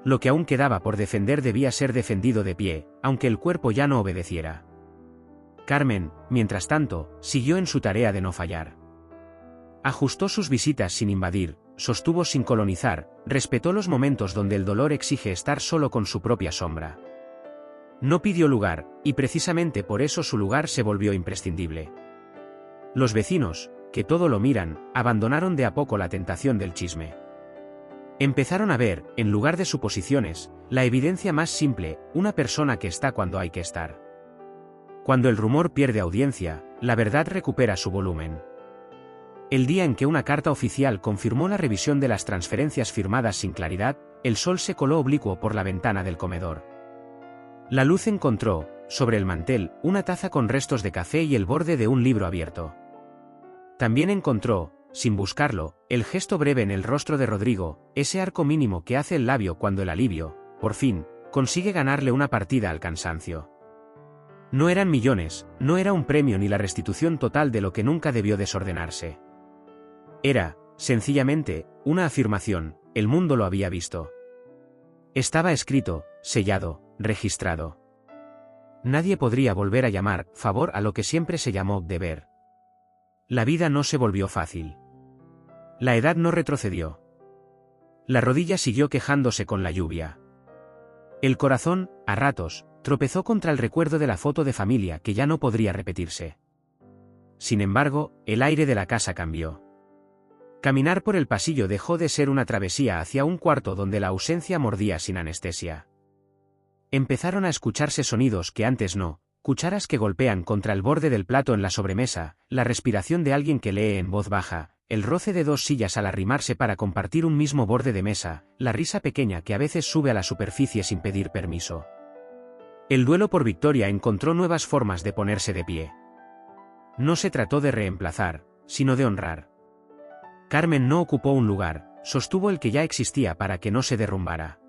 Lo que aún quedaba por defender debía ser defendido de pie, aunque el cuerpo ya no obedeciera. Carmen, mientras tanto, siguió en su tarea de no fallar. Ajustó sus visitas sin invadir, sostuvo sin colonizar, respetó los momentos donde el dolor exige estar solo con su propia sombra. No pidió lugar, y precisamente por eso su lugar se volvió imprescindible. Los vecinos, que todo lo miran, abandonaron de a poco la tentación del chisme. Empezaron a ver, en lugar de suposiciones, la evidencia más simple, una persona que está cuando hay que estar. Cuando el rumor pierde audiencia, la verdad recupera su volumen. El día en que una carta oficial confirmó la revisión de las transferencias firmadas sin claridad, el sol se coló oblicuo por la ventana del comedor. La luz encontró, sobre el mantel, una taza con restos de café y el borde de un libro abierto. También encontró, sin buscarlo, el gesto breve en el rostro de Rodrigo, ese arco mínimo que hace el labio cuando el alivio, por fin, consigue ganarle una partida al cansancio. No eran millones, no era un premio ni la restitución total de lo que nunca debió desordenarse. Era, sencillamente, una afirmación, el mundo lo había visto. Estaba escrito, sellado, registrado. Nadie podría volver a llamar favor a lo que siempre se llamó deber. La vida no se volvió fácil. La edad no retrocedió. La rodilla siguió quejándose con la lluvia. El corazón, a ratos, tropezó contra el recuerdo de la foto de familia que ya no podría repetirse. Sin embargo, el aire de la casa cambió. Caminar por el pasillo dejó de ser una travesía hacia un cuarto donde la ausencia mordía sin anestesia. Empezaron a escucharse sonidos que antes no, cucharas que golpean contra el borde del plato en la sobremesa, la respiración de alguien que lee en voz baja, el roce de dos sillas al arrimarse para compartir un mismo borde de mesa, la risa pequeña que a veces sube a la superficie sin pedir permiso. El duelo por victoria encontró nuevas formas de ponerse de pie. No se trató de reemplazar, sino de honrar. Carmen no ocupó un lugar, sostuvo el que ya existía para que no se derrumbara.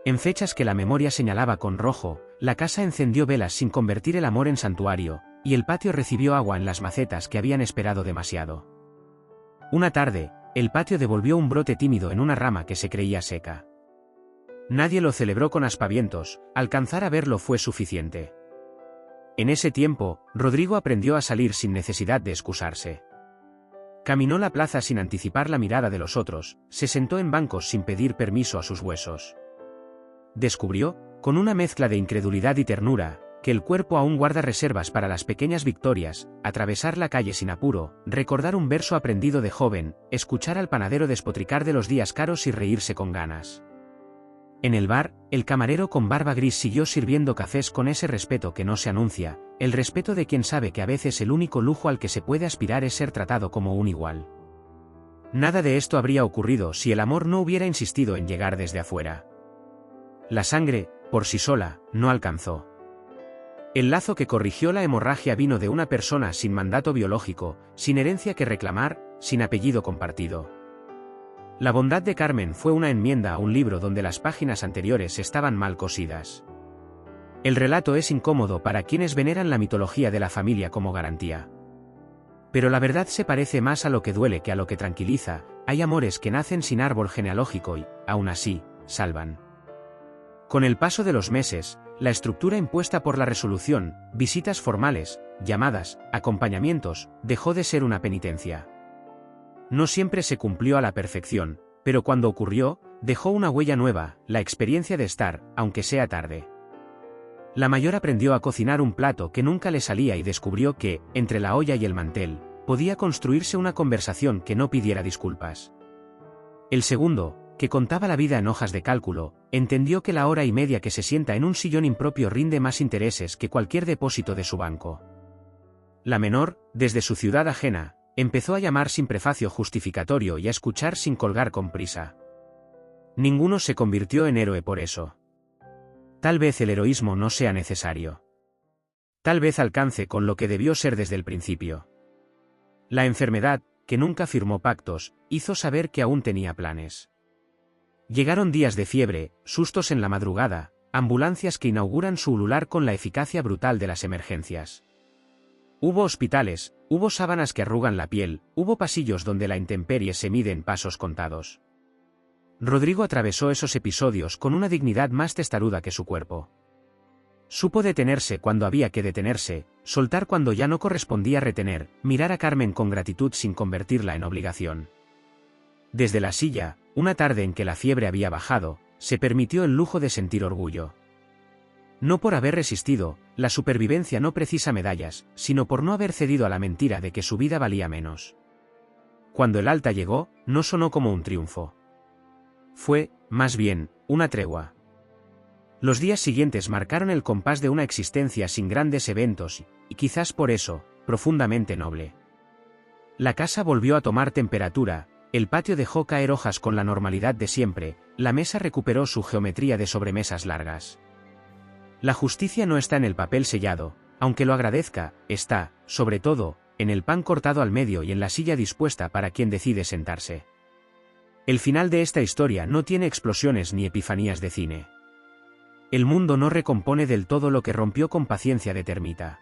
En fechas que la memoria señalaba con rojo, la casa encendió velas sin convertir el amor en santuario, y el patio recibió agua en las macetas que habían esperado demasiado. Una tarde, el patio devolvió un brote tímido en una rama que se creía seca. Nadie lo celebró con aspavientos, alcanzar a verlo fue suficiente. En ese tiempo, Rodrigo aprendió a salir sin necesidad de excusarse. Caminó la plaza sin anticipar la mirada de los otros, se sentó en bancos sin pedir permiso a sus huesos. Descubrió, con una mezcla de incredulidad y ternura, que el cuerpo aún guarda reservas para las pequeñas victorias, atravesar la calle sin apuro, recordar un verso aprendido de joven, escuchar al panadero despotricar de los días caros y reírse con ganas. En el bar, el camarero con barba gris siguió sirviendo cafés con ese respeto que no se anuncia, el respeto de quien sabe que a veces el único lujo al que se puede aspirar es ser tratado como un igual. Nada de esto habría ocurrido si el amor no hubiera insistido en llegar desde afuera. La sangre, por sí sola, no alcanzó. El lazo que corrigió la hemorragia vino de una persona sin mandato biológico, sin herencia que reclamar, sin apellido compartido. La bondad de Carmen fue una enmienda a un libro donde las páginas anteriores estaban mal cosidas. El relato es incómodo para quienes veneran la mitología de la familia como garantía. Pero la verdad se parece más a lo que duele que a lo que tranquiliza, hay amores que nacen sin árbol genealógico y, aún así, salvan. Con el paso de los meses, la estructura impuesta por la resolución, visitas formales, llamadas, acompañamientos, dejó de ser una penitencia. No siempre se cumplió a la perfección, pero cuando ocurrió, dejó una huella nueva, la experiencia de estar, aunque sea tarde. La mayor aprendió a cocinar un plato que nunca le salía y descubrió que, entre la olla y el mantel, podía construirse una conversación que no pidiera disculpas. El segundo, que contaba la vida en hojas de cálculo, entendió que la hora y media que se sienta en un sillón impropio rinde más intereses que cualquier depósito de su banco. La menor, desde su ciudad ajena, empezó a llamar sin prefacio justificatorio y a escuchar sin colgar con prisa. Ninguno se convirtió en héroe por eso. Tal vez el heroísmo no sea necesario. Tal vez alcance con lo que debió ser desde el principio. La enfermedad, que nunca firmó pactos, hizo saber que aún tenía planes. Llegaron días de fiebre, sustos en la madrugada, ambulancias que inauguran su ulular con la eficacia brutal de las emergencias. Hubo hospitales, hubo sábanas que arrugan la piel, hubo pasillos donde la intemperie se mide en pasos contados. Rodrigo atravesó esos episodios con una dignidad más testaruda que su cuerpo. Supo detenerse cuando había que detenerse, soltar cuando ya no correspondía retener, mirar a Carmen con gratitud sin convertirla en obligación. Desde la silla, una tarde en que la fiebre había bajado, se permitió el lujo de sentir orgullo. No por haber resistido, la supervivencia no precisa medallas, sino por no haber cedido a la mentira de que su vida valía menos. Cuando el alta llegó, no sonó como un triunfo. Fue, más bien, una tregua. Los días siguientes marcaron el compás de una existencia sin grandes eventos, y quizás por eso, profundamente noble. La casa volvió a tomar temperatura, el patio dejó caer hojas con la normalidad de siempre, la mesa recuperó su geometría de sobremesas largas. La justicia no está en el papel sellado, aunque lo agradezca, está, sobre todo, en el pan cortado al medio y en la silla dispuesta para quien decide sentarse. El final de esta historia no tiene explosiones ni epifanías de cine. El mundo no recompone del todo lo que rompió con paciencia de termita.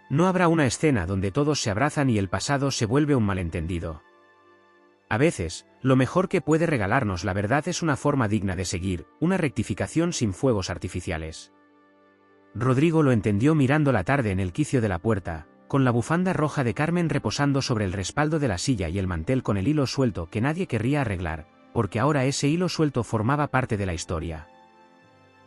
No habrá una escena donde todos se abrazan y el pasado se vuelve un malentendido. A veces, lo mejor que puede regalarnos la verdad es una forma digna de seguir, una rectificación sin fuegos artificiales. Rodrigo lo entendió mirando la tarde en el quicio de la puerta, con la bufanda roja de Carmen reposando sobre el respaldo de la silla y el mantel con el hilo suelto que nadie querría arreglar, porque ahora ese hilo suelto formaba parte de la historia.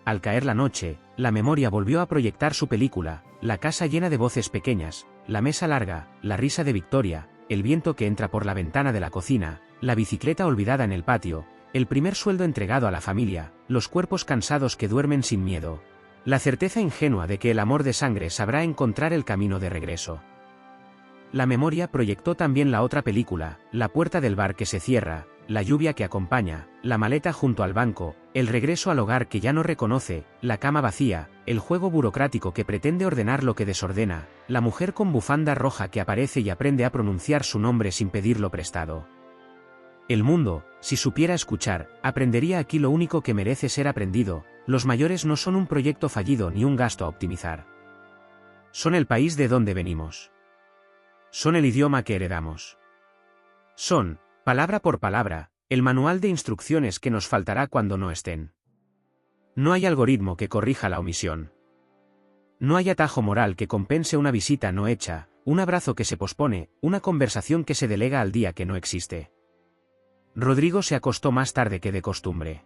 Al caer la noche, la memoria volvió a proyectar su película, la casa llena de voces pequeñas, la mesa larga, la risa de Victoria, el viento que entra por la ventana de la cocina, la bicicleta olvidada en el patio, el primer sueldo entregado a la familia, los cuerpos cansados que duermen sin miedo, la certeza ingenua de que el amor de sangre sabrá encontrar el camino de regreso. La memoria proyectó también la otra película, la puerta del bar que se cierra, la lluvia que acompaña, la maleta junto al banco, el regreso al hogar que ya no reconoce, la cama vacía, el juego burocrático que pretende ordenar lo que desordena, la mujer con bufanda roja que aparece y aprende a pronunciar su nombre sin pedirlo prestado. El mundo, si supiera escuchar, aprendería aquí lo único que merece ser aprendido: los mayores no son un proyecto fallido ni un gasto a optimizar. Son el país de donde venimos. Son el idioma que heredamos. Son, palabra por palabra, el manual de instrucciones que nos faltará cuando no estén. No hay algoritmo que corrija la omisión. No hay atajo moral que compense una visita no hecha, un abrazo que se pospone, una conversación que se delega al día que no existe. Rodrigo se acostó más tarde que de costumbre.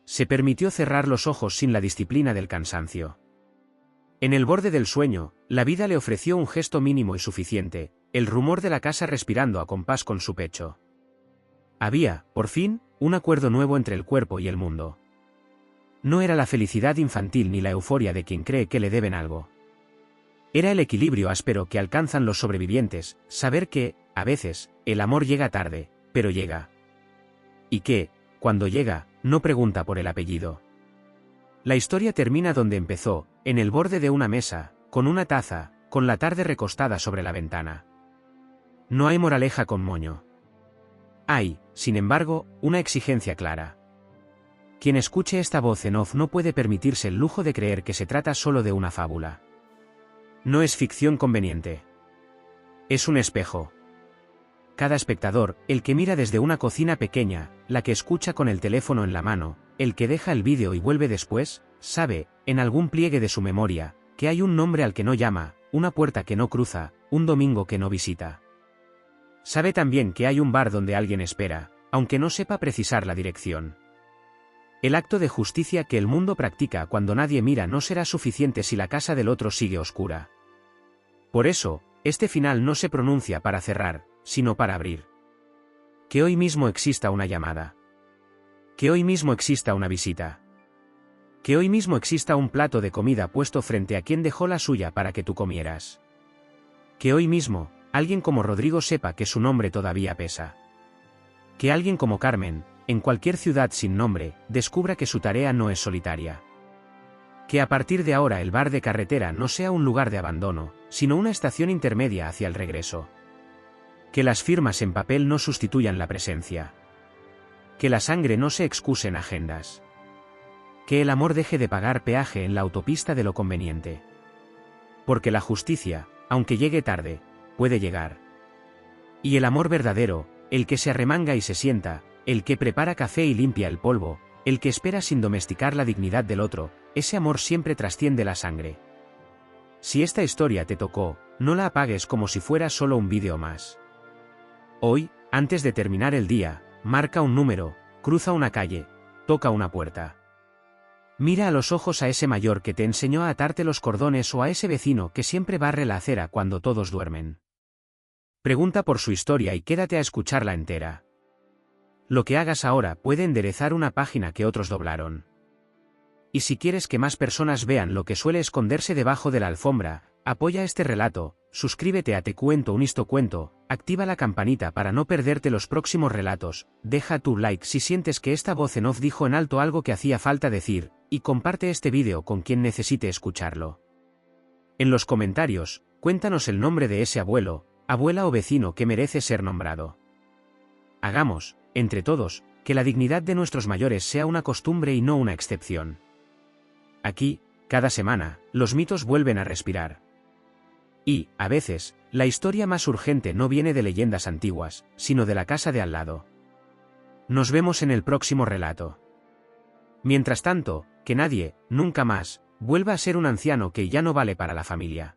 Se permitió cerrar los ojos sin la disciplina del cansancio. En el borde del sueño, la vida le ofreció un gesto mínimo y suficiente, el rumor de la casa respirando a compás con su pecho. Había, por fin, un acuerdo nuevo entre el cuerpo y el mundo. No era la felicidad infantil ni la euforia de quien cree que le deben algo. Era el equilibrio áspero que alcanzan los sobrevivientes, saber que, a veces, el amor llega tarde, pero llega. Y que, cuando llega, no pregunta por el apellido. La historia termina donde empezó, en el borde de una mesa, con una taza, con la tarde recostada sobre la ventana. No hay moraleja con moño. Hay, sin embargo, una exigencia clara. Quien escuche esta voz en off no puede permitirse el lujo de creer que se trata solo de una fábula. No es ficción conveniente. Es un espejo. Cada espectador, el que mira desde una cocina pequeña, la que escucha con el teléfono en la mano, el que deja el vídeo y vuelve después, sabe, en algún pliegue de su memoria, que hay un nombre al que no llama, una puerta que no cruza, un domingo que no visita. Sabe también que hay un bar donde alguien espera, aunque no sepa precisar la dirección. El acto de justicia que el mundo practica cuando nadie mira no será suficiente si la casa del otro sigue oscura. Por eso, este final no se pronuncia para cerrar, sino para abrir. Que hoy mismo exista una llamada. Que hoy mismo exista una visita. Que hoy mismo exista un plato de comida puesto frente a quien dejó la suya para que tú comieras. Que hoy mismo, alguien como Rodrigo sepa que su nombre todavía pesa. Que alguien como Carmen, en cualquier ciudad sin nombre, descubra que su tarea no es solitaria. Que a partir de ahora el bar de carretera no sea un lugar de abandono, sino una estación intermedia hacia el regreso. Que las firmas en papel no sustituyan la presencia. Que la sangre no se excuse en agendas. Que el amor deje de pagar peaje en la autopista de lo conveniente. Porque la justicia, aunque llegue tarde, puede llegar. Y el amor verdadero, el que se arremanga y se sienta, el que prepara café y limpia el polvo, el que espera sin domesticar la dignidad del otro, ese amor siempre trasciende la sangre. Si esta historia te tocó, no la apagues como si fuera solo un vídeo más. Hoy, antes de terminar el día, marca un número, cruza una calle, toca una puerta. Mira a los ojos a ese mayor que te enseñó a atarte los cordones o a ese vecino que siempre barre la acera cuando todos duermen. Pregunta por su historia y quédate a escucharla entera. Lo que hagas ahora puede enderezar una página que otros doblaron. Y si quieres que más personas vean lo que suele esconderse debajo de la alfombra, apoya este relato, suscríbete a Te Cuento un Histocuento, activa la campanita para no perderte los próximos relatos, deja tu like si sientes que esta voz en off dijo en alto algo que hacía falta decir, y comparte este vídeo con quien necesite escucharlo. En los comentarios, cuéntanos el nombre de ese abuelo, abuela o vecino que merece ser nombrado. Hagamos, entre todos, que la dignidad de nuestros mayores sea una costumbre y no una excepción. Aquí, cada semana, los mitos vuelven a respirar. Y, a veces, la historia más urgente no viene de leyendas antiguas, sino de la casa de al lado. Nos vemos en el próximo relato. Mientras tanto, que nadie, nunca más, vuelva a ser un anciano que ya no vale para la familia.